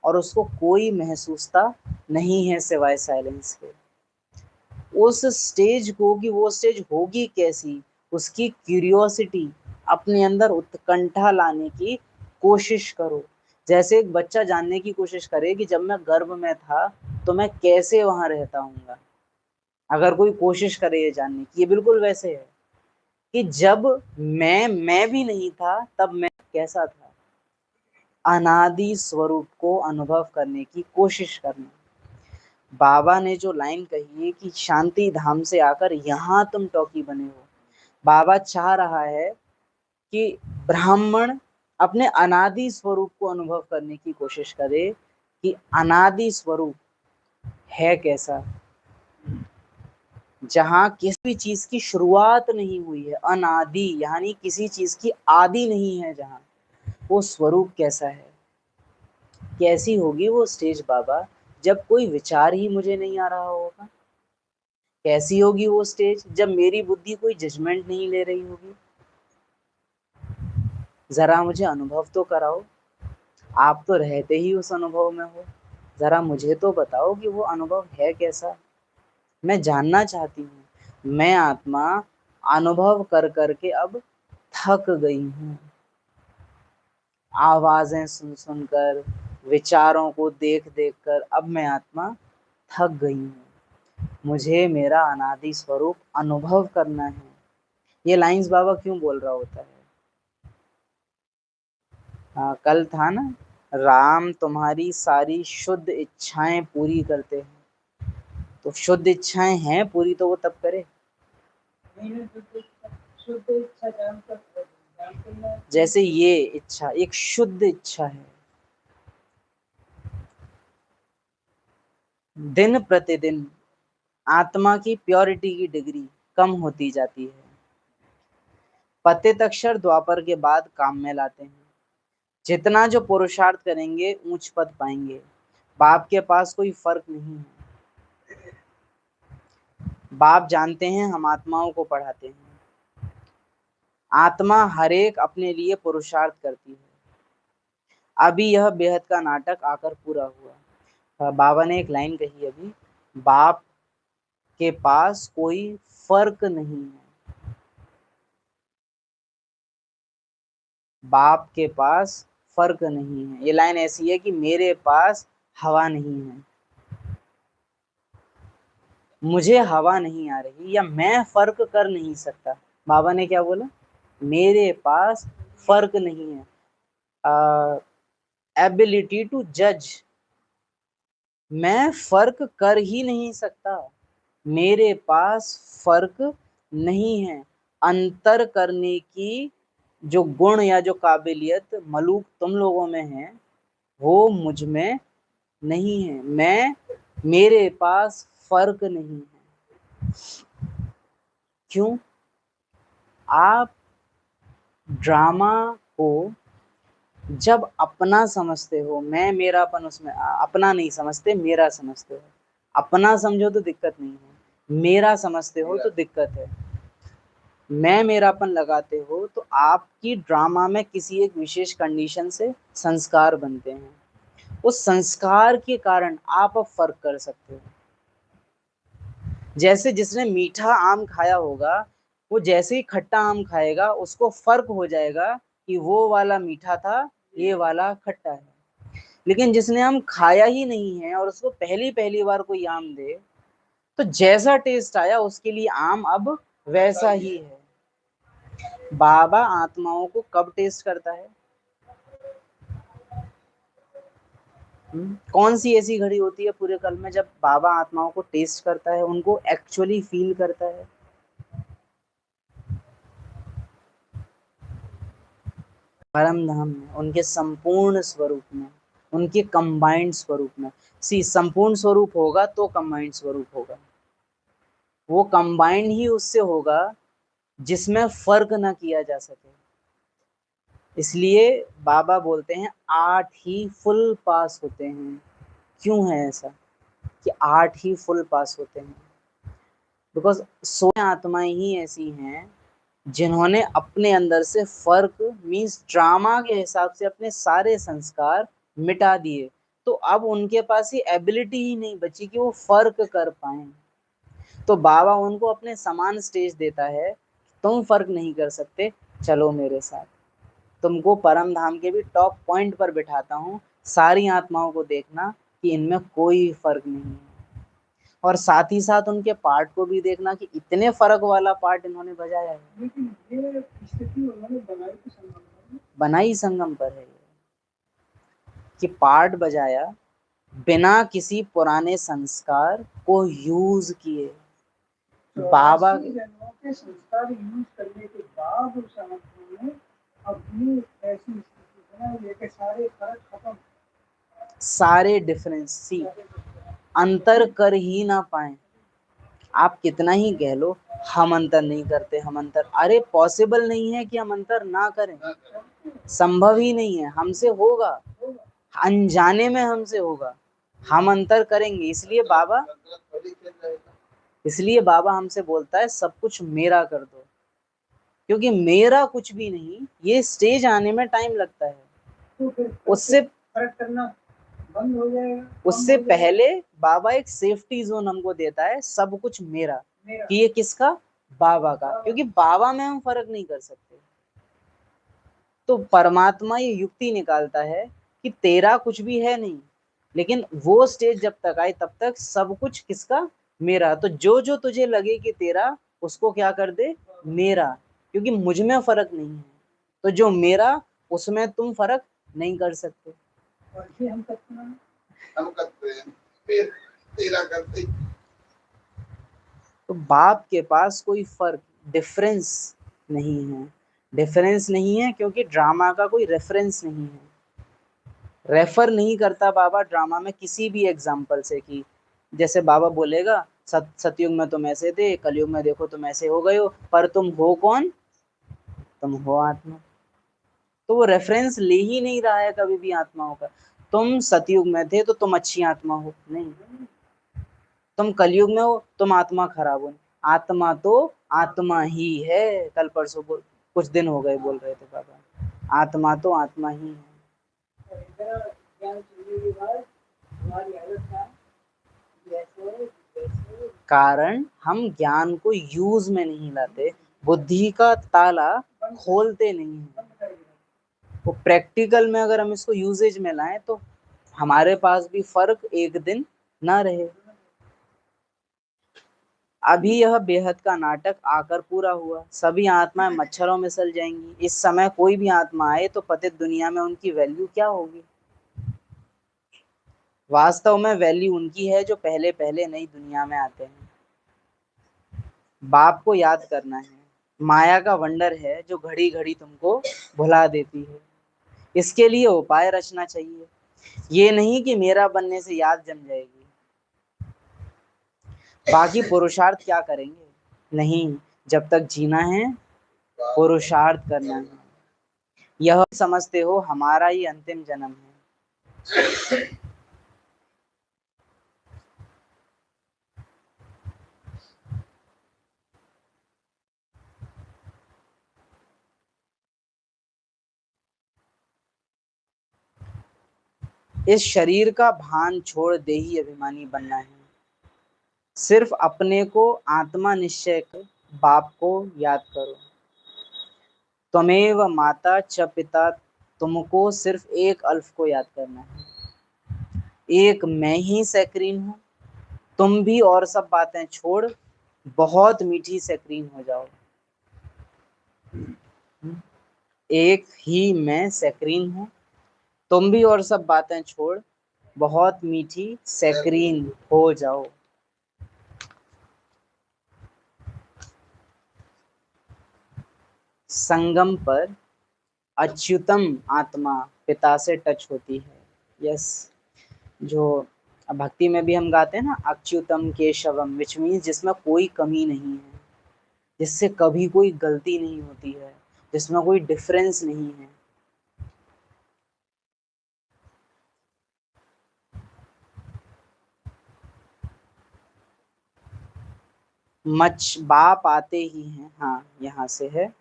और उसको कोई महसूसता नहीं है सिवाय साइलेंस के। उस स्टेज को कि वो स्टेज होगी कैसी, उसकी क्यूरियोसिटी, अपने अंदर उत्कंठा लाने की कोशिश करो। जैसे एक बच्चा जानने की कोशिश करे कि जब मैं गर्भ में था तो मैं कैसे वहां रहता हूँगा, अगर कोई कोशिश करे ये जानने की, ये बिल्कुल वैसे है कि जब मैं भी नहीं था तब मैं कैसा था। अनादि स्वरूप को अनुभव करने की कोशिश करना। बाबा ने जो लाइन कही है कि शांति धाम से आकर यहाँ तुम टॉकी बने हो, बाबा चाह रहा है कि ब्राह्मण अपने अनादि स्वरूप को अनुभव करने की कोशिश करे कि अनादि स्वरूप है कैसा, जहां किसी भी चीज की शुरुआत नहीं हुई है, अनादि यानी किसी चीज की आदि नहीं है, जहां वो स्वरूप कैसा है। कैसी होगी वो स्टेज बाबा, जब कोई विचार ही मुझे नहीं आ रहा होगा। कैसी होगी वो स्टेज, जब मेरी बुद्धि कोई जजमेंट नहीं ले रही होगी। जरा मुझे अनुभव तो कराओ, आप तो रहते ही उस अनुभव में हो, जरा मुझे तो बताओ कि वो अनुभव है कैसा। मैं जानना चाहती हूँ। मैं आत्मा अनुभव कर करके अब थक गई हूँ। आवाजें सुन सुनकर, विचारों को देख देख कर अब मैं आत्मा थक गई हूँ। मुझे मेरा अनादि स्वरूप अनुभव करना है। ये लाइंस बाबा क्यों बोल रहा होता है? कल था ना, राम तुम्हारी सारी शुद्ध इच्छाएं पूरी करते हैं। तो शुद्ध इच्छाएं हैं पूरी तो वो तब करे। शुद्ध इच्छा जानकर जैसे ये इच्छा एक शुद्ध इच्छा है, दिन प्रतिदिन आत्मा की प्योरिटी की डिग्री कम होती जाती है। पतित अक्षर द्वापर के बाद काम में लाते हैं। जितना जो पुरुषार्थ करेंगे ऊंच पद पाएंगे। बाप के पास कोई फर्क नहीं है। बाप जानते हैं हम आत्माओं को पढ़ाते हैं। आत्मा हर एक अपने लिए पुरुषार्थ करती है। अभी यह बेहद का नाटक आकर पूरा हुआ। बाबा ने एक लाइन कही अभी, बाप के पास कोई फर्क नहीं है। बाप के पास फर्क नहीं है। ये लाइन ऐसी है कि मेरे पास हवा नहीं है, मुझे हवा नहीं आ रही, या मैं फर्क कर नहीं सकता। बाबा ने क्या बोला? मेरे पास फर्क नहीं है, एबिलिटी टू जज। मैं फर्क कर ही नहीं सकता। मेरे पास फर्क नहीं है। अंतर करने की जो गुण या जो काबिलियत मलूक तुम लोगों में है, वो मुझ में नहीं है। मेरे पास फर्क नहीं है। क्यों? आप ड्रामा को जब अपना समझते हो, मैं मेरापन उसमें अपना नहीं समझते, मेरा समझते हो। अपना समझो तो दिक्कत नहीं है, मेरा समझते हो तो दिक्कत है। मैं मेरापन लगाते हो तो आपकी ड्रामा में किसी एक विशेष कंडीशन से संस्कार बनते हैं। उस संस्कार के कारण आप अब फर्क कर सकते हो। जैसे जिसने मीठा आम खाया होगा, वो जैसे ही खट्टा आम खाएगा उसको फर्क हो जाएगा कि वो वाला मीठा था, ये वाला खट्टा है। लेकिन जिसने आम खाया ही नहीं है और उसको पहली पहली बार कोई आम दे, तो जैसा टेस्ट आया उसके लिए आम अब वैसा ही है। बाबा आत्माओं को कब टेस्ट करता है? कौन सी ऐसी घड़ी होती है पूरे कल में जब बाबा आत्माओं को टेस्ट करता है, उनको एक्चुअली फील करता है? परम धाम में, उनके संपूर्ण स्वरूप में, उनके कंबाइंड स्वरूप में। संपूर्ण स्वरूप होगा तो कंबाइंड स्वरूप होगा। वो कंबाइंड ही उससे होगा जिसमें फर्क ना किया जा सके। इसलिए बाबा बोलते हैं 8 ही फुल पास होते हैं। क्यों है ऐसा कि 8 ही फुल पास होते हैं? बिकॉज 16 आत्माएं ही ऐसी हैं जिन्होंने अपने अंदर से फर्क मीन्स ड्रामा के हिसाब से अपने सारे संस्कार मिटा दिए। तो अब उनके पास ये एबिलिटी ही नहीं बची कि वो फर्क कर पाए। तो बाबा उनको अपने समान स्टेज देता है, तुम फर्क नहीं कर सकते, चलो मेरे साथ, तुमको परम धाम के भी टॉप पॉइंट पर बिठाता हूँ। सारी आत्माओं को देखना कि इनमें कोई फर्क नहीं है, और साथ ही साथ उनके पार्ट को भी देखना कि इतने फर्क वाला पार्ट इन्होंने बजाया है। लेकिन ये स्थिति उन्होंने बनाई तो संगम पर, बनाई संगम पर है कि पार्ट बजाया बिना किसी पुराने संस्कार को यूज किए। बाबा के संस्कार यूज करने के बाद उस आत्मा ने अपनी ऐसी स्थिति सारे फर्क खत्म, सारे डिफरेंस सी अंतर कर ही ना पाए। आप कितना ही कह लो हम अंतर नहीं करते, हम अंतर, अरे पॉसिबल नहीं है कि हम अंतर ना करें, संभव ही नहीं है। हमसे होगा, अनजाने में हमसे होगा, हम अंतर करेंगे। इसलिए बाबा हमसे बोलता है सब कुछ मेरा कर दो, क्योंकि मेरा कुछ भी नहीं, ये स्टेज आने में टाइम लगता है। तो फिर उससे फर्क करना बंद हो जाएगा। उससे पहले बाबा एक सेफ्टी जोन हमको देता है, सब कुछ मेरा, कि ये किसका, बाबा का, क्योंकि बाबा में हम फर्क नहीं कर सकते। तो परमात्मा ये युक्ति निकालता है कि तेरा कुछ भी है नहीं, लेकिन वो स्टेज जब तक आए तब तक सब कुछ किसका, मेरा। तो जो जो तुझे लगे कि तेरा, उसको क्या कर दे, मेरा, क्योंकि मुझ में फर्क नहीं है। तो जो मेरा उसमें तुम फर्क नहीं कर सकते। और फिर हम करते हैं, फिर तेरा करते। तो बाप के पास कोई फर्क, डिफरेंस नहीं है। डिफरेंस नहीं है क्योंकि ड्रामा का कोई रेफरेंस नहीं है, रेफर नहीं करता बाबा ड्रामा में किसी भी एग्जाम्पल से। कि जैसे बाबा बोलेगा सतयुग में तुम ऐसे थे, कलयुग में देखो तुम ऐसे हो गए हो, पर तुम हो कौन, तुम हो आत्मा। तो वो रेफरेंस ले ही नहीं रहा है कभी भी आत्माओं का। तुम सतयुग में थे तो तुम अच्छी आत्मा हो, नहीं। तुम कलयुग में हो, तुम आत्मा खराब हो। आत्मा तो आत्मा ही है। कल परसों कुछ दिन हो गए बोल रहे थे बाबा, आत्मा तो आत्मा ही है। और इधर ज्ञान चलने के बाद हमारी हालत था जैसे कारण हम ज्ञान को यूज में नहीं लाते, बुद्धि का ताला खोलते नहीं है। वो प्रैक्टिकल में अगर हम इसको यूजेज में लाएं तो हमारे पास भी फर्क एक दिन ना रहे। अभी यह बेहद का नाटक आकर पूरा हुआ, सभी आत्माएं मच्छरों में सल जाएंगी। इस समय कोई भी आत्मा आए तो पतित दुनिया में उनकी वैल्यू क्या होगी। वास्तव में वैल्यू उनकी है जो पहले पहले नई दुनिया में आते हैं। बाप को याद करना है, माया का वंडर है जो घड़ी घड़ी तुमको भुला देती है। इसके लिए उपाय रचना चाहिए, ये नहीं कि मेरा बनने से याद जम जाएगी। बाकी पुरुषार्थ क्या करेंगे, नहीं, जब तक जीना है पुरुषार्थ करना है। यह समझते हो हमारा ही अंतिम जन्म है। इस शरीर का भान छोड़ देही अभिमानी बनना है। सिर्फ अपने को आत्मा निश्चय कर बाप को याद करो। त्वमेव माता च पिता, तुमको सिर्फ एक अल्फ को याद करना है। एक मैं ही सैक्रीन हूँ, तुम भी और सब बातें छोड़ बहुत मीठी सैक्रीन हो जाओ। एक ही मैं सैक्रीन हूँ, तुम भी और सब बातें छोड़ बहुत मीठी सैक्रीन हो जाओ। संगम पर अच्युतम आत्मा पिता से टच होती है। यस, जो भक्ति में भी हम गाते हैं ना, अच्युतम केशवम, विच मीन्स जिसमें कोई कमी नहीं है, जिससे कभी कोई गलती नहीं होती है, जिसमें कोई डिफरेंस नहीं है। मच बाप आते ही हैं, हाँ यहाँ से है।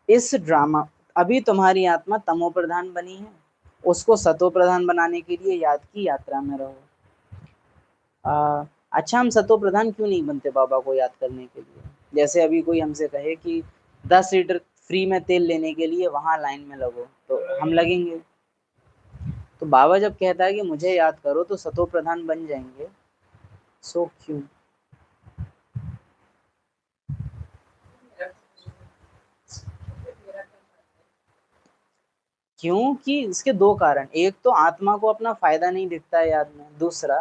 इस ड्रामा, अभी तुम्हारी आत्मा तमो प्रधान बनी है, उसको सतो प्रधान बनाने के लिए याद की यात्रा में रहो। अच्छा, हम सतो प्रधान क्यों नहीं बनते बाबा को याद करने के लिए। जैसे अभी कोई हमसे कहे कि 10 लीटर फ्री में तेल लेने के लिए वहां लाइन में लगो, तो हम लगेंगे। तो बाबा जब कहता है कि मुझे याद करो तो सतो प्रधान बन जाएंगे, सो क्यों। क्योंकि इसके दो कारण, एक तो आत्मा को अपना फायदा नहीं दिखता है याद में, दूसरा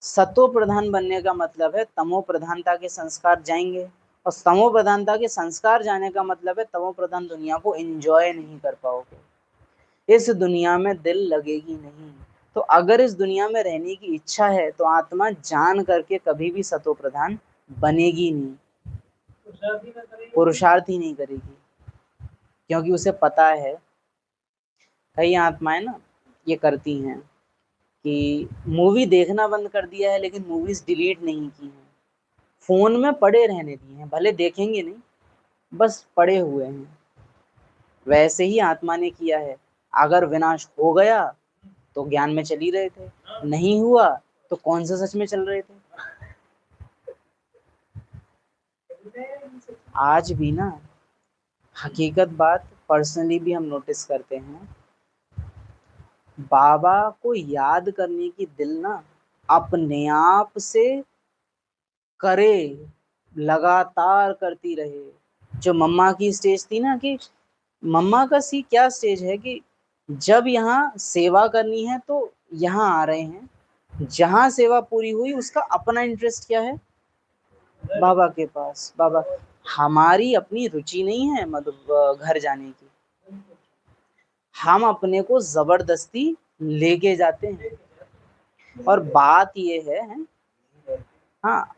सतो प्रधान बनने का मतलब है तमो प्रधानता के संस्कार जाएंगे और तमो प्रधानता के संस्कार जाने का मतलब है तमो प्रधान दुनिया को एंजॉय नहीं कर पाओगे, इस दुनिया में दिल लगेगी नहीं। तो अगर इस दुनिया में रहने की इच्छा है तो आत्मा जान करके कभी भी सतो प्रधान बनेगी नहीं, पुरुषार्थ ही नहीं करेगी, क्योंकि उसे पता है। कई आत्माएं ना ये करती हैं कि मूवी देखना बंद कर दिया है लेकिन मूवीज डिलीट नहीं की हैं, फोन में पड़े रहने दिए हैं, भले देखेंगे नहीं, बस पड़े हुए हैं। वैसे ही आत्मा ने किया है। अगर विनाश हो गया तो ज्ञान में चल ही रहे थे, नहीं हुआ तो कौन से सच में चल रहे थे। आज भी ना हकीकत बात पर्सनली भी हम नोटिस करते हैं, बाबा को याद करने की दिल ना अपने आप से करे, लगातार करती रहे। जो मम्मा की स्टेज थी ना, कि मम्मा का सी क्या स्टेज है कि जब यहाँ सेवा करनी है तो यहाँ आ रहे हैं, जहाँ सेवा पूरी हुई उसका अपना इंटरेस्ट क्या है, बाबा के पास। बाबा, हमारी अपनी रुचि नहीं है घर जाने की, हम अपने को जबरदस्ती लेके जाते हैं। और बात ये है, हाँ,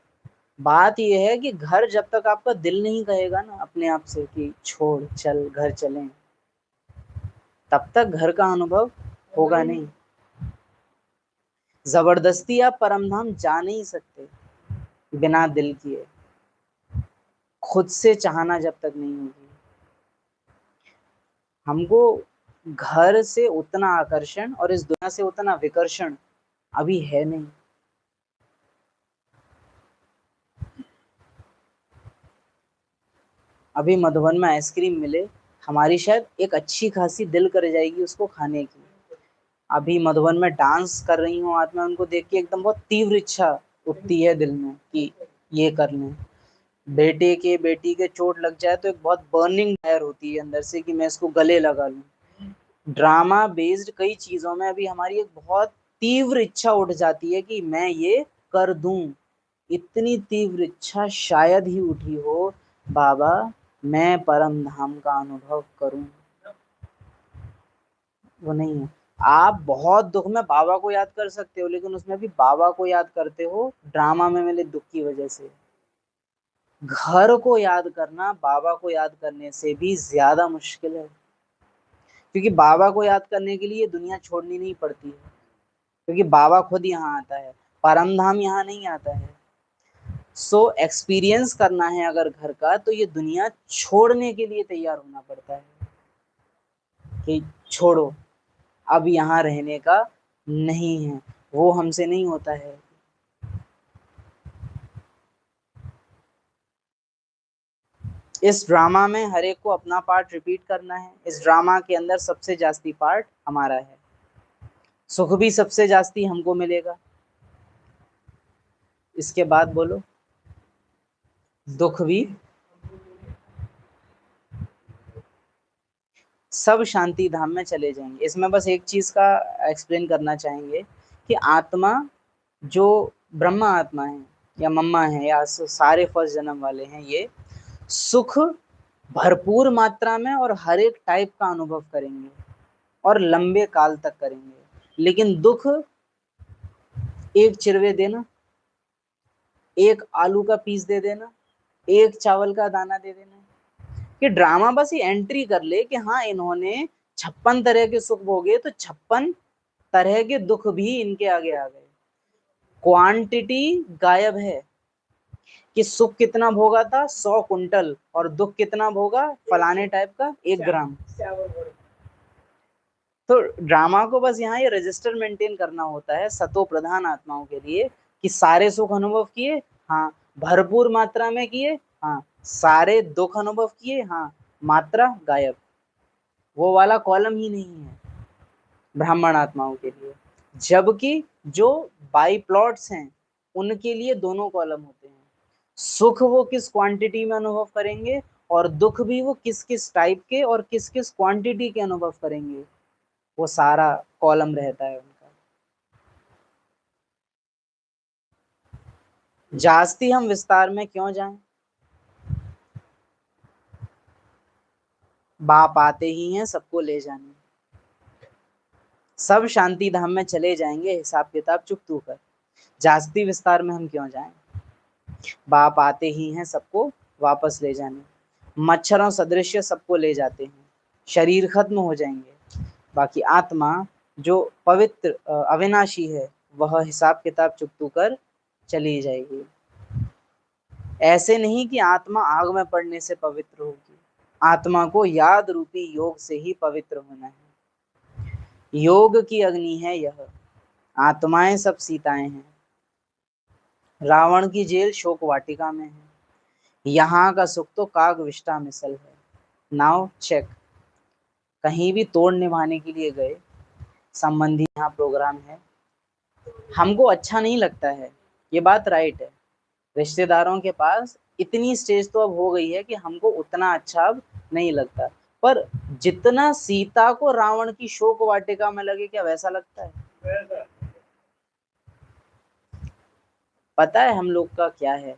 बात ये है कि घर जब तक आपका दिल नहीं कहेगा ना अपने आप से कि छोड़ चल घर चलें, तब तक घर का अनुभव होगा नहीं। जबरदस्ती आप परमधाम जा नहीं सकते बिना दिल किए, खुद से चाहना जब तक नहीं होगी। हमको घर से उतना आकर्षण और इस दुनिया से उतना विकर्षण अभी है नहीं। अभी मधुबन में आइसक्रीम मिले, हमारी शायद एक अच्छी खासी दिल कर जाएगी उसको खाने की। अभी मधुबन में डांस कर रही हूँ आत्मा, उनको देख के एकदम बहुत तीव्र इच्छा उठती है दिल में कि ये कर लें। बेटी के चोट लग जाए तो एक बहुत बर्निंग डायर होती है अंदर से कि मैं इसको गले लगा लूं। ड्रामा बेस्ड कई चीजों में अभी हमारी एक बहुत तीव्र इच्छा उठ जाती है कि मैं ये कर दूं। इतनी तीव्र इच्छा शायद ही उठी हो बाबा मैं परम धाम का अनुभव करूं, वो नहीं है। आप बहुत दुख में बाबा को याद कर सकते हो, लेकिन उसमें भी बाबा को याद करते हो ड्रामा में मिले दुख की वजह से। घर को याद करना बाबा को याद करने से भी ज्यादा मुश्किल है, क्योंकि बाबा को याद करने के लिए दुनिया छोड़नी नहीं पड़ती है, क्योंकि बाबा खुद यहाँ आता है, परम धाम यहाँ नहीं आता है। सो एक्सपीरियंस करना है अगर घर का, तो ये दुनिया छोड़ने के लिए तैयार होना पड़ता है कि छोड़ो, अब यहाँ रहने का नहीं है, वो हमसे नहीं होता है। इस ड्रामा में हर एक को अपना पार्ट रिपीट करना है। इस ड्रामा के अंदर सबसे जास्ती पार्ट हमारा है, सुख भी सबसे जास्ती हमको मिलेगा, इसके बाद बोलो दुख भी। सब शांति धाम में चले जाएंगे। इसमें बस एक चीज का एक्सप्लेन करना चाहेंगे कि आत्मा जो ब्रह्मा आत्मा है या मम्मा है या सारे फर्स्ट जन्म वाले हैं, ये सुख भरपूर मात्रा में और हर एक टाइप का अनुभव करेंगे और लंबे काल तक करेंगे। लेकिन दुख एक चिरवे देना, एक आलू का पीस दे देना, एक चावल का दाना दे देना, कि ड्रामा बस ये एंट्री कर ले कि हाँ इन्होंने 56 तरह के सुख भोगे तो 56 तरह के दुख भी इनके आगे आ गए। क्वांटिटी गायब है कि सुख कितना भोगा था 100 कुंटल और दुख कितना भोगा फलाने टाइप का 1 ग्राम। तो ड्रामा को बस यहाँ ये रजिस्टर मेंटेन करना होता है सतो प्रधान आत्माओं के लिए कि सारे सुख अनुभव किए, हाँ, भरपूर मात्रा में किए, हाँ, सारे दुख अनुभव किए, हाँ, मात्रा गायब, वो वाला कॉलम ही नहीं है ब्राह्मण आत्माओं के लिए। जबकि जो बाई प्लॉट्स हैं उनके लिए दोनों कॉलम होते हैं, सुख वो किस क्वांटिटी में अनुभव करेंगे और दुख भी वो किस किस टाइप के और किस किस क्वांटिटी के अनुभव करेंगे, वो सारा कॉलम रहता है उनका। जास्ती हम विस्तार में क्यों जाएं, बाप आते ही हैं सबको ले जाने, सब शांति धाम में चले जाएंगे, हिसाब किताब चुप तू कर, जास्ती विस्तार में हम क्यों जाएं। बाप आते ही हैं सबको वापस ले जाने, मच्छरों सदृश सबको ले जाते हैं, शरीर खत्म हो जाएंगे, बाकी आत्मा जो पवित्र अविनाशी है वह हिसाब किताब चुकतू कर चली जाएगी। ऐसे नहीं कि आत्मा आग में पड़ने से पवित्र होगी, आत्मा को याद रूपी योग से ही पवित्र होना है। योग की अग्नि है यह, आत्माएं सब सीताएं हैं। रावण की जेल शोक वाटिका में है, यहाँ का सुख तो काग विष्टा मिसल है। नाउ चेक, कहीं भी तोड़ निभाने के लिए गए संबंधी, यहाँ प्रोग्राम है, हमको अच्छा नहीं लगता है, ये बात राइट है। रिश्तेदारों के पास इतनी स्टेज तो अब हो गई है कि हमको उतना अच्छा अब नहीं लगता, पर जितना सीता को रावण की शोक वाटिका में लगे, क्या वैसा लगता है? पता है हम लोग का क्या है?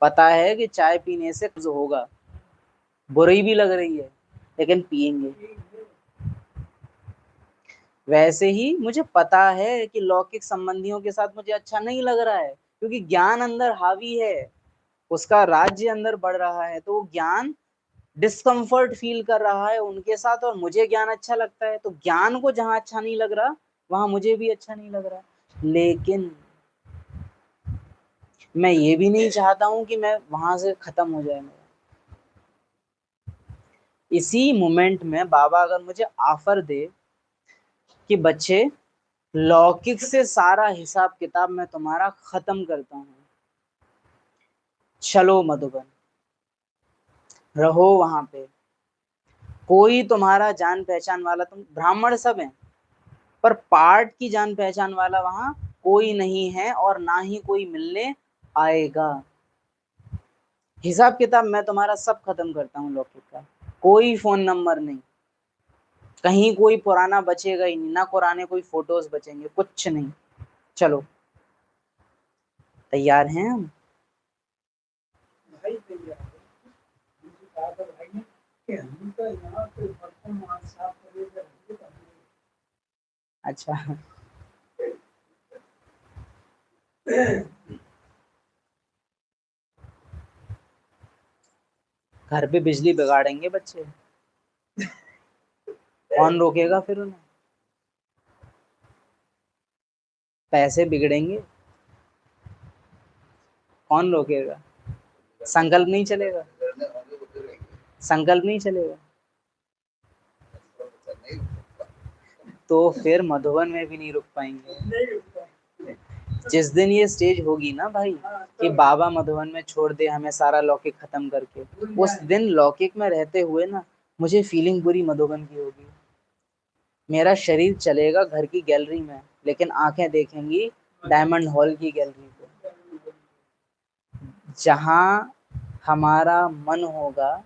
पता है कि चाय पीने से कुछ होगा, बुरी भी लग रही है लेकिन पिएंगे। वैसे ही मुझे पता है कि लौकिक संबंधियों के साथ मुझे अच्छा नहीं लग रहा है, क्योंकि ज्ञान अंदर हावी है, उसका राज्य अंदर बढ़ रहा है, तो वो ज्ञान डिस्कम्फर्ट फील कर रहा है उनके साथ, और मुझे ज्ञान अच्छा लगता है, तो ज्ञान को जहां अच्छा नहीं लग रहा वहां मुझे भी अच्छा नहीं लग रहा। लेकिन मैं ये भी नहीं चाहता हूं कि मैं वहां से खत्म हो जाए मेरा। इसी मोमेंट में बाबा अगर मुझे ऑफर दे कि बच्चे लौकिक से सारा हिसाब किताब मैं तुम्हारा खत्म करता हूं, चलो मधुबन, रहो वहां पे, कोई तुम्हारा जान पहचान वाला, तुम ब्राह्मण सब हैं पर पार्ट की जान पहचान वाला वहां कोई नहीं है, और ना ही कोई मिलने आएगा। हिसाब किताब मैं तुम्हारा सब खत्म करता हूँ लौकिक का, कोई फोन नंबर नहीं, कहीं कोई पुराना बचेगा ही नहीं, ना पुराने कोई फोटोज बचेंगे, कुछ नहीं। चलो, तैयार हैं हम? भाई तैयार है। मुझे कहा था भाई ने कि हम तो यहाँ पे बर्तन वहाँ साफ करेगा, अच्छा, घर पे बिजली बिगाड़ेंगे बच्चे, कौन रोकेगा फिर उन्हें? पैसे बिगड़ेंगे, कौन रोकेगा? संकल्प नहीं चलेगा, करने होंगे वो तो रहेंगे, संकल्प नहीं चलेगा, नहीं तो फिर मधुबन में भी नहीं रुक पाएंगे। नहीं रुकता। जिस दिन ये स्टेज होगी ना भाई कि बाबा मधुबन में छोड़ दे हमें सारा लौकिक खत्म करके, उस दिन लौकिक में रहते हुए ना मुझे फीलिंग पूरी मधुबन की होगी। मेरा शरीर चलेगा घर की गैलरी में, लेकिन आंखें देखेंगी डायमंड हॉल की गैलरी को। जहां हमारा मन होगा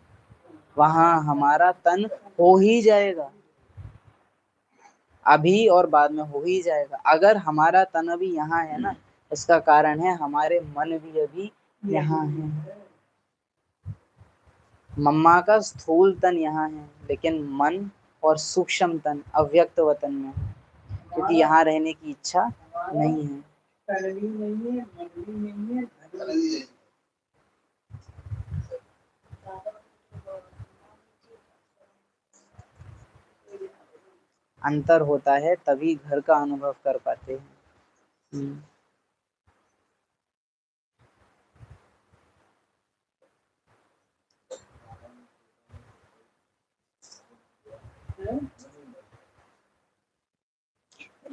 वहां हमारा तन हो ही जाएगा, अभी और बाद में हो ही जाएगा। अगर हमारा तन अभी यहाँ है ना, इसका कारण है हमारे मन भी अभी यहाँ है। मम्मा का स्थूल तन यहाँ है, लेकिन मन और सूक्ष्म तन अव्यक्त वतन में है, क्योंकि यहाँ रहने की इच्छा नहीं है। तन भी नहीं है, मन भी नहीं है, धन भी नहीं है। अंतर होता है तभी घर का अनुभव कर पाते हैं।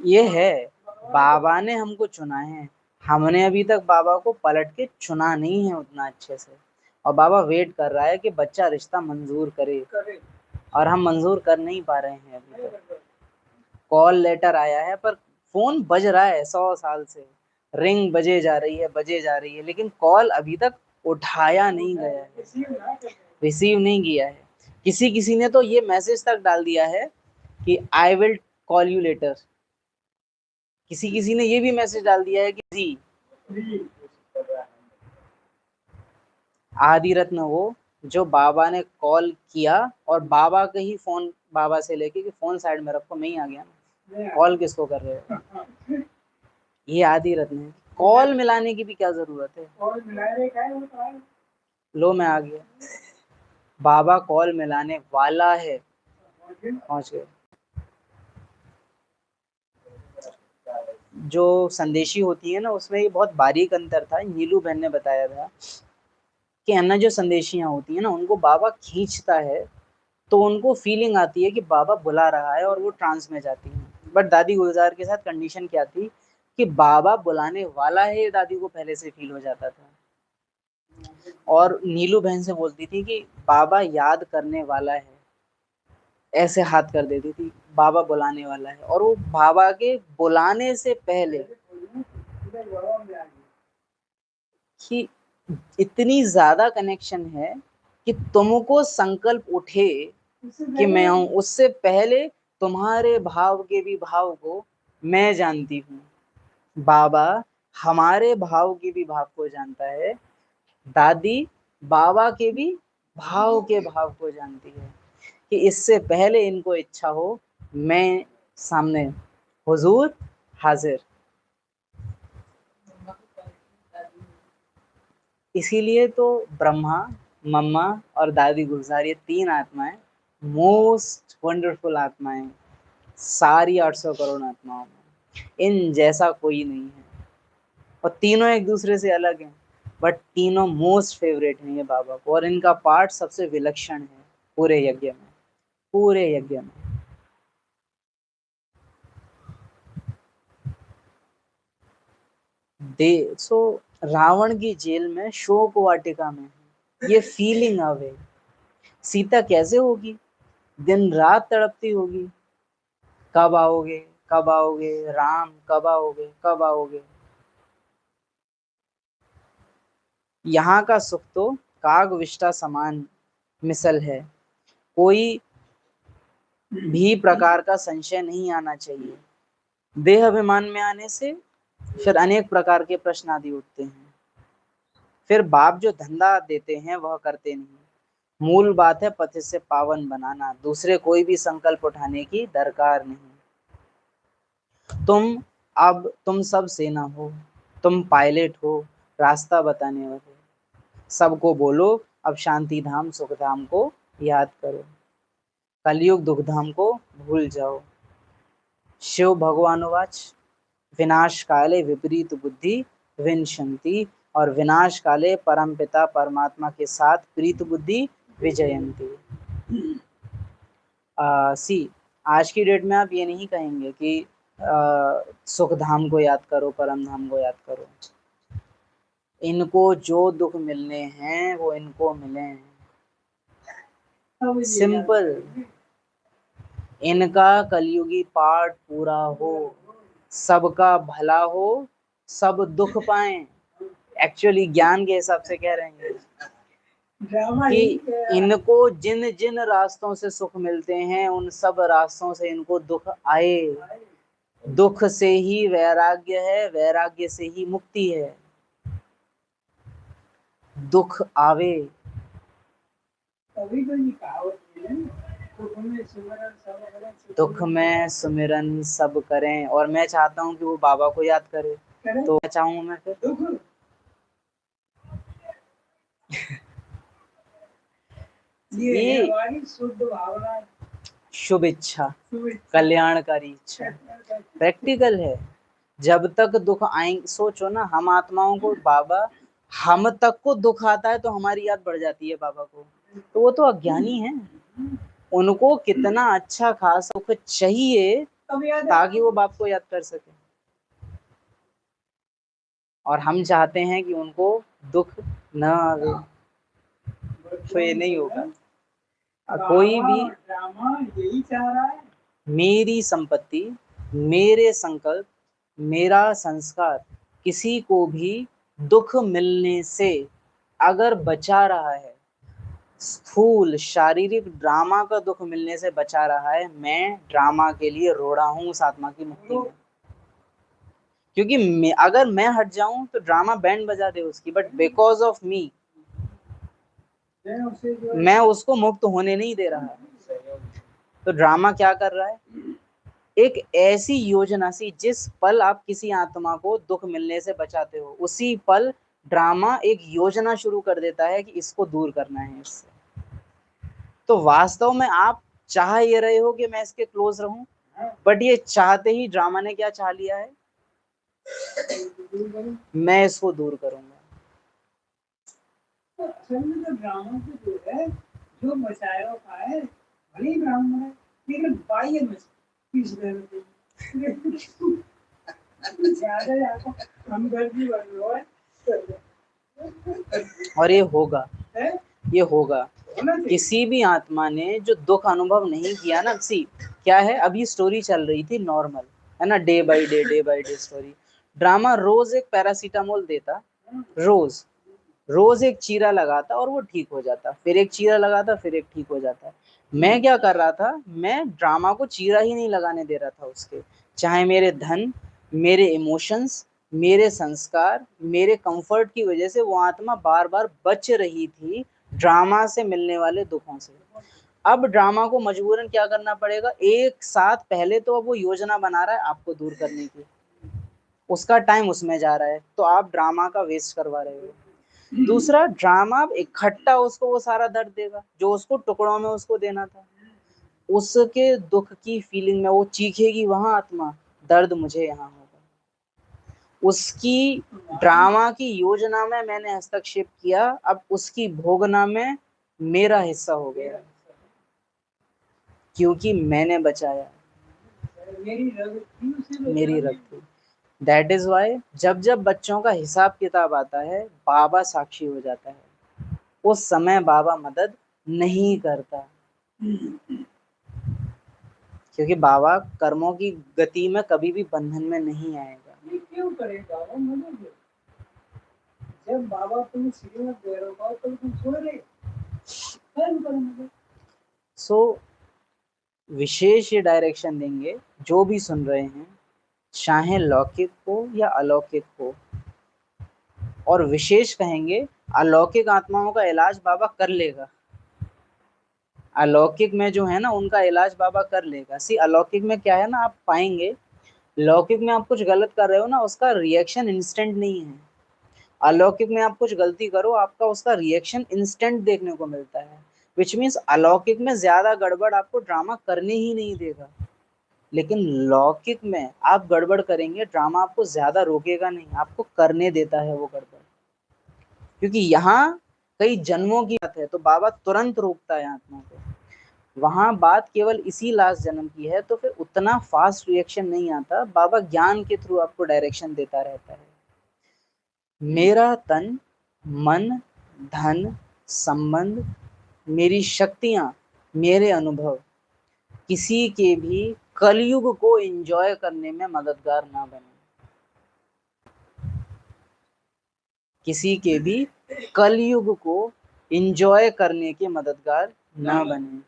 ये है, बाबा ने हमको चुना है, हमने अभी तक बाबा को पलट के चुना नहीं है उतना अच्छे से, और बाबा वेट कर रहा है कि बच्चा रिश्ता मंजूर करे, और हम मंजूर कर नहीं पा रहे हैं अभी तक। कॉल लेटर आया है पर फोन बज रहा है 100 साल से, रिंग बजे जा रही है, लेकिन कॉल अभी तक उठाया नहीं गया है, रिसीव नहीं किया है। किसी ने तो ये मैसेज तक डाल दिया है कि I will call you later, किसी ने ये भी मैसेज डाल दिया है कि जी। आदि रत्न वो जो बाबा ने कॉल किया और बाबा का ही फोन बाबा से लेके कि फोन साइड में रखो, मैं ही आ गया ना, कॉल किसको कर रहे हो। ये आदि रत्न है। कॉल मिलाने की भी क्या जरूरत है, और मिलाने का है वो तो है। लो मैं आ गया। बाबा कॉल मिलाने वाला है, पहुंच गए। जो संदेशी होती है ना, उसमें ये बहुत बारीक अंतर था। नीलू बहन ने बताया था कि अन्ना जो संदेशियां होती है ना, उनको बाबा खींचता है तो उनको फीलिंग आती है कि बाबा बुला रहा है और वो ट्रांस में जाती है। बट दादी गुलजार के साथ कंडीशन क्या थी कि बाबा बुलाने वाला है, दादी को पहले से फील हो जाता था। और नीलू बहन से बोलती थी कि बाबा याद करने वाला है, ऐसे हाथ कर देती थी, बाबा बुलाने वाला है। और वो बाबा के बुलाने से पहले कि इतनी ज्यादा कनेक्शन है कि तुमको संकल्प उठे कि मैं आऊं, उससे पहले तुम्हारे भाव के भी भाव को मैं जानती हूँ। बाबा हमारे भाव के भी भाव को जानता है, दादी बाबा के भी भाव के भाव को जानती है कि इससे पहले इनको इच्छा हो, मैं सामने हुजूर हाजिर। इसीलिए तो ब्रह्मा, मम्मा और दादी गुलजार, ये 3 आत्माएं मोस्ट वंडरफुल आत्माएं सारी 800 करोड़ आत्माओं में। इन जैसा कोई नहीं है और तीनों एक दूसरे से अलग हैं, बट तीनों मोस्ट फेवरेट हैं ये बाबा को। और इनका पार्ट सबसे विलक्षण है पूरे यज्ञ में, पूरे यज्ञ में। सो रावण की जेल में, शोक वाटिका में ये फीलिंग आवे। सीता कैसे होगी, दिन रात तड़पती होगी, कब आओगे कब आओगे राम, कब आओगे कब आओगे। यहाँ का सुख तो काग विष्टा समान मिसल है, कोई भी प्रकार का संशय नहीं आना चाहिए। देह अभिमान में आने से फिर अनेक प्रकार के प्रश्न आदि उठते हैं। फिर बाप जो धंधा देते हैं वह करते नहीं। मूल बात है पथ से पावन बनाना, दूसरे कोई भी संकल्प उठाने की दरकार नहीं। तुम सब सेना हो, तुम पायलट हो, रास्ता बताने वाले। सबको बोलो अब शांति धाम सुख धाम को याद करो, कलयुग दुख धाम को भूल जाओ। शिव भगवानुवाच विनाश काले विपरीत बुद्धि विनशंति, और विनाश काले परमपिता परमात्मा के साथ प्रीत बुद्धि विजयंती। सी आज की डेट में आप ये नहीं कहेंगे कि सुख धाम को याद करो, परम धाम को याद करो। इनको जो दुख मिलने हैं वो इनको मिले हैं, सिंपल। इनका कलयुगी पाठ पूरा हो, सबका भला हो, सब दुख पाएं। एक्चुअली ज्ञान के हिसाब से कह रहे हैं कि इनको जिन जिन रास्तों से सुख मिलते हैं उन सब रास्तों से इनको दुख आए। दुख से ही वैराग्य है, वैराग्य से ही मुक्ति है। दुख आवे तभी तो ये कहावत है, दुख में सुमिरन सब करें। और मैं चाहता हूँ कि वो बाबा को याद करे, तो क्या चाहूँ मैं फिर? ये हमारी शुद्ध भावना, शुभ इच्छा, कल्याणकारी इच्छा प्रैक्टिकल है। जब तक दुख आएंगे, सोचो ना, हम आत्माओं को बाबा, हम तक को दुख आता है तो हमारी याद बढ़ जाती है बाबा को, तो वो तो अज्ञानी है। उनको कितना अच्छा खासा दुख चाहिए ताकि वो बाप को याद कर सके, और हम चाहते हैं कि उनको दुख न आवे, तो ये नहीं होगा। कोई भी यही चाह रहा है, मेरी संपत्ति, मेरे संकल्प, मेरा संस्कार किसी को भी दुख मिलने से अगर बचा रहा है, स्थूल शारीरिक ड्रामा का दुख मिलने से बचा रहा है, मैं ड्रामा के लिए रोड़ा हूँ उस आत्मा की मुक्ति में। क्योंकि अगर मैं हट जाऊं तो ड्रामा बैंड बजा दे उसकी, बट बिकॉज ऑफ मी मैं उसे जो है मैं उसको मुक्त होने नहीं दे रहा। तो ड्रामा क्या कर रहा है, एक ऐसी योजना सी, जिस पल आप किसी आत्मा को दुख मिलने से बचाते हो, उसी पल ड्रामा एक योजना शुरू कर देता है कि इसको दूर करना है इससे। तो वास्तव में आप चाह ये रहे हो कि मैं इसके क्लोज रहूं, बट ये चाहते ही ड्रामा ने क्या चाह लिया है, दूर करूं। मैं इसको दूर करूंगा। तो असल में तो ड्रामा से जो है, जो बचाया पाए भले ही ब्राह्मण है, लेकिन बाह्य में किस तरह ज्यादा ज्यादा हमदर्दी बन रहा है और ये होगा, है? ये होगा। होना चाहिए। किसी भी आत्मा ने जो दुख अनुभव नहीं किया ना, सी क्या है, अभी स्टोरी चल रही थी नॉर्मल, है ना, day by day story. Drama रोज एक पैरासीटामोल देता, रोज रोज एक चीरा लगाता और वो ठीक हो जाता, फिर एक चीरा लगाता, फिर एक ठीक हो जाता। मैं क्या कर रहा था, मैं ड्रामा को चीरा ही नहीं लगाने दे रहा था उसके, चाहे मेरे धन, मेरे इमोशंस, मेरे संस्कार, मेरे कंफर्ट की वजह से वो आत्मा बार बार बच रही थी ड्रामा से मिलने वाले दुखों से। अब ड्रामा को मजबूरन क्या करना पड़ेगा, एक साथ पहले तो अब वो योजना बना रहा है आपको दूर करने की, उसका टाइम उसमें जा रहा है, तो आप ड्रामा का वेस्ट करवा रहे हो। दूसरा, ड्रामा इकट्ठा उसको वो सारा दर्द देगा जो उसको टुकड़ों में उसको देना था, उसके दुख की फीलिंग में वो चीखेगी वहां आत्मा, दर्द मुझे यहाँ होगा। उसकी ड्रामा की योजना में मैंने हस्तक्षेप किया, अब उसकी भोगना में मेरा हिस्सा हो गया, क्योंकि मैंने बचाया, मेरी रग थी। दैट इज वाई जब जब बच्चों का हिसाब किताब आता है, बाबा साक्षी हो जाता है, उस समय बाबा मदद नहीं करता, क्योंकि बाबा कर्मों की गति में कभी भी बंधन में नहीं आएगा। ये क्यों करेगा वो मदद? जब बाबा तुम श्रीमत दे रहे हो तो तुम छोड़ रहे हो। सो विशेष ये डायरेक्शन देंगे जो भी सुन रहे हैं, चाहे लौकिक हो या अलौकिक हो, और विशेष कहेंगे अलौकिक आत्माओं का इलाज बाबा कर लेगा, अलौकिक में जो है ना उनका इलाज बाबा कर लेगा। सी अलौकिक में क्या है ना, आप पाएंगे लौकिक में आप कुछ गलत कर रहे हो ना, उसका रिएक्शन इंस्टेंट नहीं है, अलौकिक में आप कुछ गलती करो, आपका उसका रिएक्शन इंस्टेंट देखने को मिलता है, विच मीन्स अलौकिक में ज्यादा गड़बड़ आपको ड्रामा करने ही नहीं देगा, लेकिन लौकिक में आप गड़बड़ करेंगे, ड्रामा आपको ज्यादा रोकेगा नहीं, आपको करने देता है वो गड़बड़, क्योंकि यहाँ कई जन्मों की बात है, तो बाबा तुरंत रोकता है आत्मा को। वहां बात केवल इसी लास्ट जन्म की है, तो फिर उतना फास्ट रिएक्शन नहीं आता, बाबा ज्ञान के थ्रू आपको डायरेक्शन देता रहता है। मेरा तन, मन, धन, संबंध, मेरी शक्तियां, मेरे अनुभव किसी के भी कलयुग को एंजॉय करने में मददगार ना बने, किसी के भी कलयुग को एंजॉय करने के मददगार ना बने,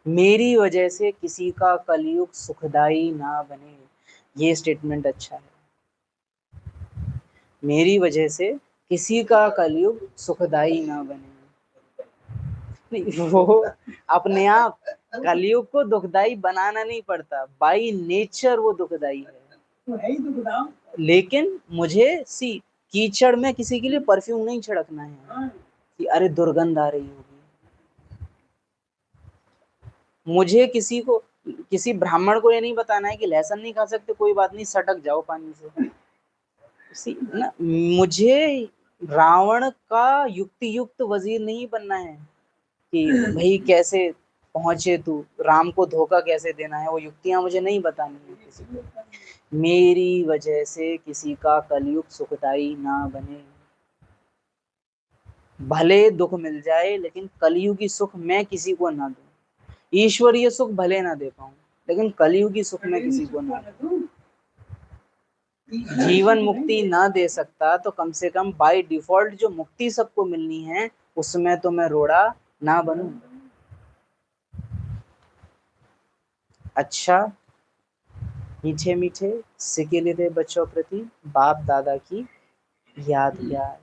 मेरी वजह से किसी का कलयुग सुखदाई ना बने। ये स्टेटमेंट अच्छा है, मेरी वजह से किसी का कलयुग सुखदाई ना बने। नहीं, वो अपने आप कलयुग को दुखदाई बनाना नहीं पड़ता, बाई नेचर वो दुखदाई है, तो है ही दुखदाई। लेकिन मुझे सी कीचड़ में किसी के लिए परफ्यूम नहीं छिड़कना है कि अरे दुर्गंध आ रही होगी, मुझे किसी ब्राह्मण को ये नहीं बताना है कि लहसुन नहीं खा सकते, कोई बात नहीं सटक जाओ पानी से। सी ना, मुझे रावण का युक्त वजीर नहीं बनना है कि भाई कैसे पहुंचे तू, राम को धोखा कैसे देना है, वो युक्तियां मुझे नहीं बतानी है किसी को। मेरी वजह से किसी का कलयुग सुखदाई ना बने, भले दुख मिल जाए लेकिन कलयुगी सुख मैं किसी को ना दूं, ईश्वरीय सुख भले ना दे पाऊं लेकिन कलयुगी सुख मैं किसी को ना दूं। जीवन मुक्ति ना दे सकता तो कम से कम बाय डिफॉल्ट जो मुक्ति सबको मिलनी है उसमें तो मैं रोड़ा ना बनूं। अच्छा, मीठे मीठे सिके थे बच्चों प्रति बाप दादा की याद प्यार।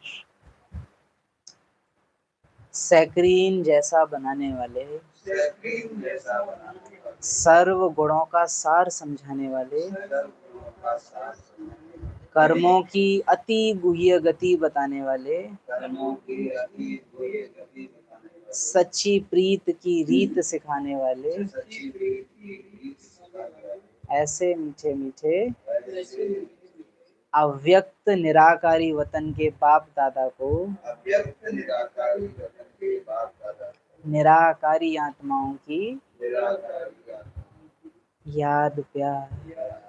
सैक्रीन जैसा बनाने वाले, सैक्रीन जैसा बनाने वाले, सर्व गुणों का सार समझाने वाले, सर्व गुणों का सार समझाने वाले, कर्मों की अति गुह्य गति बताने वाले, कर्मों की अति गुह्य गति बताने वाले, सच्ची प्रीत की रीत सिखाने वाले, सच्ची प्रीत की रीत सिखाने वाले, ऐसे मीठे मीठे ऐसे अव्यक्त निराकारी वतन के बाप दादा को, अव्यक्त निराकारी वतन के बाप दादा को, निराकारी आत्माओं की निराकारी आत्माओं की याद प्यार। याद।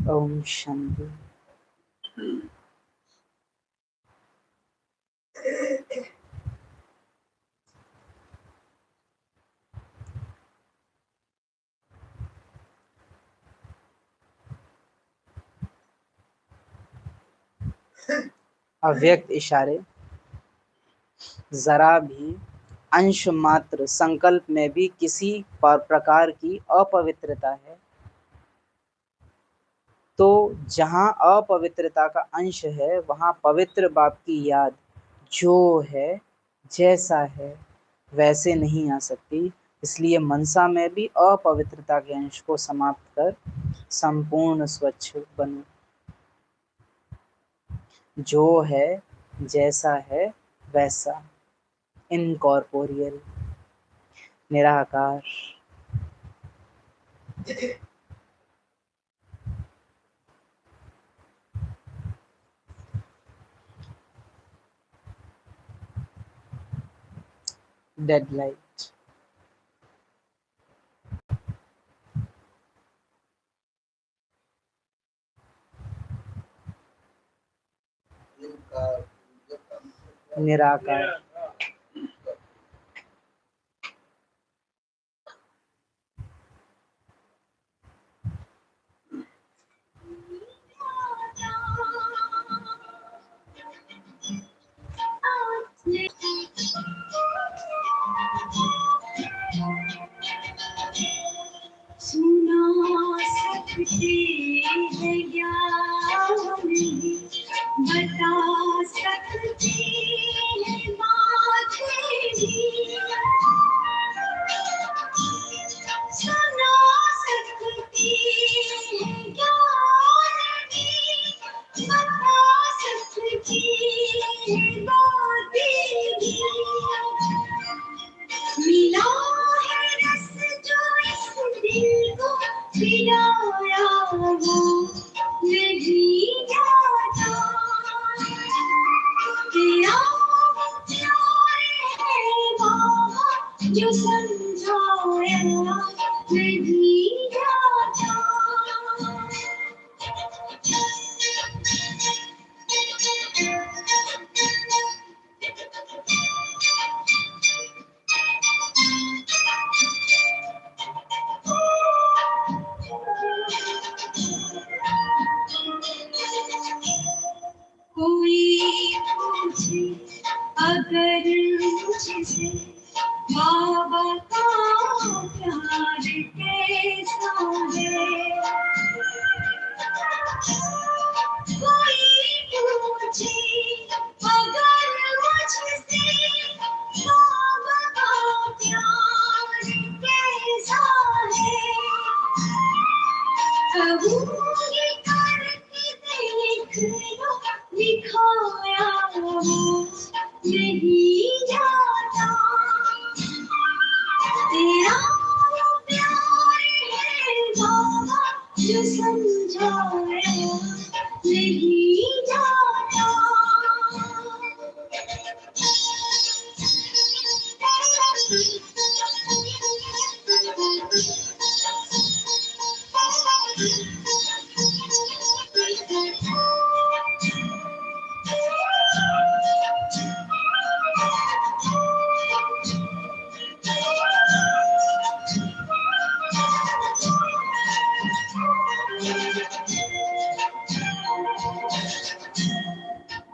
ओम शांति। अव्यक्त इशारे जरा भी अंश मात्र संकल्प में भी किसी प्रकार की अपवित्रता है तो जहाँ अपवित्रता का अंश है वहाँ पवित्र बाप की याद जो है जैसा है वैसे नहीं आ सकती। इसलिए मनसा में भी अपवित्रता के अंश को समाप्त कर संपूर्ण स्वच्छ बनो। जो है जैसा है वैसा, इनकॉर्पोरियल, निराकार। Dead light. निराकार। सुना सकते हैं ज्ञान नहीं, बता सकते हैं बातें भी, सुना सकते हैं ज्ञान नहीं, बता सकते हैं बातें भी। मिला है रस जो इस दिल को पिलाया वो नहीं जाता, तेरा प्यार है बाबा जो समझाया नहीं जाता। कोई पूछे अगर मुझसे बाबा का प्यार कैसा है, कोई पूछे अगर मुझसे बाबा का प्यार कैसा है, कबूल करके देख लो दिखाया वो नहीं जाता, तेरा प्यार है बाबा जो समझाया नहीं जाता।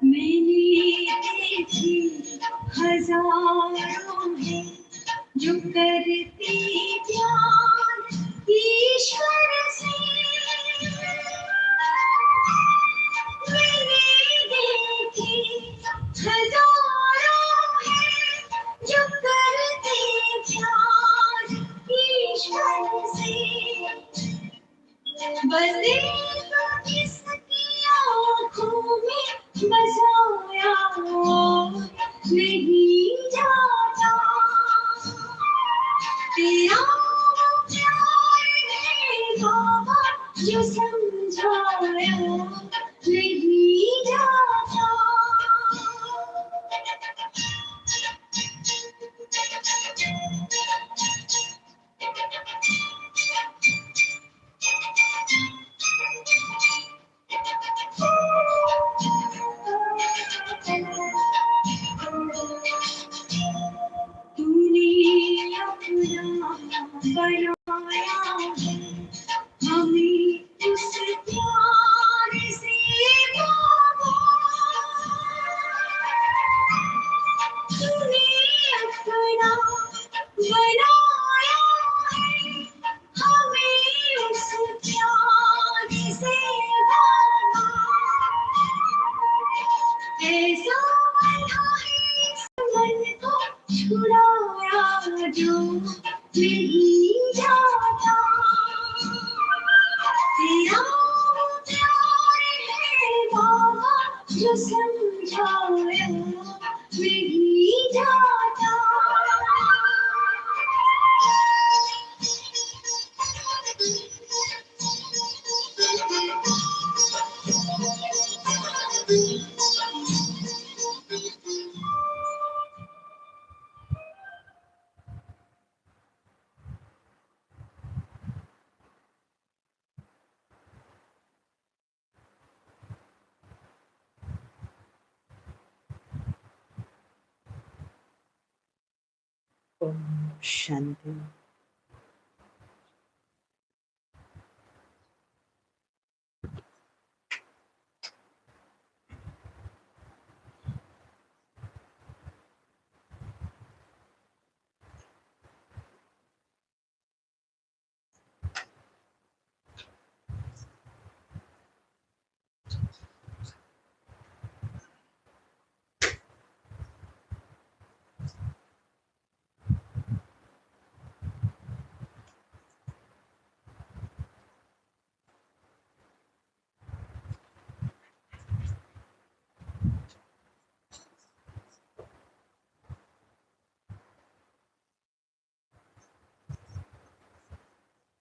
मैंने देखी हजारों है जो करती प्यार बंदे को किसकी आँखों में बसाया नहीं जाता तेरा प्यार है बाबा जो समझाया नहीं जाता तूने अपना बनाया है हमें उस प्यार से बाबा तूने अपना बनाया है हमें उस प्यार से बाबा ऐसा बना है इस मन को छुड़ाया जो नहीं जाता तेरा प्यार है बाबा जो समझाया नहीं जाता ओम शांति।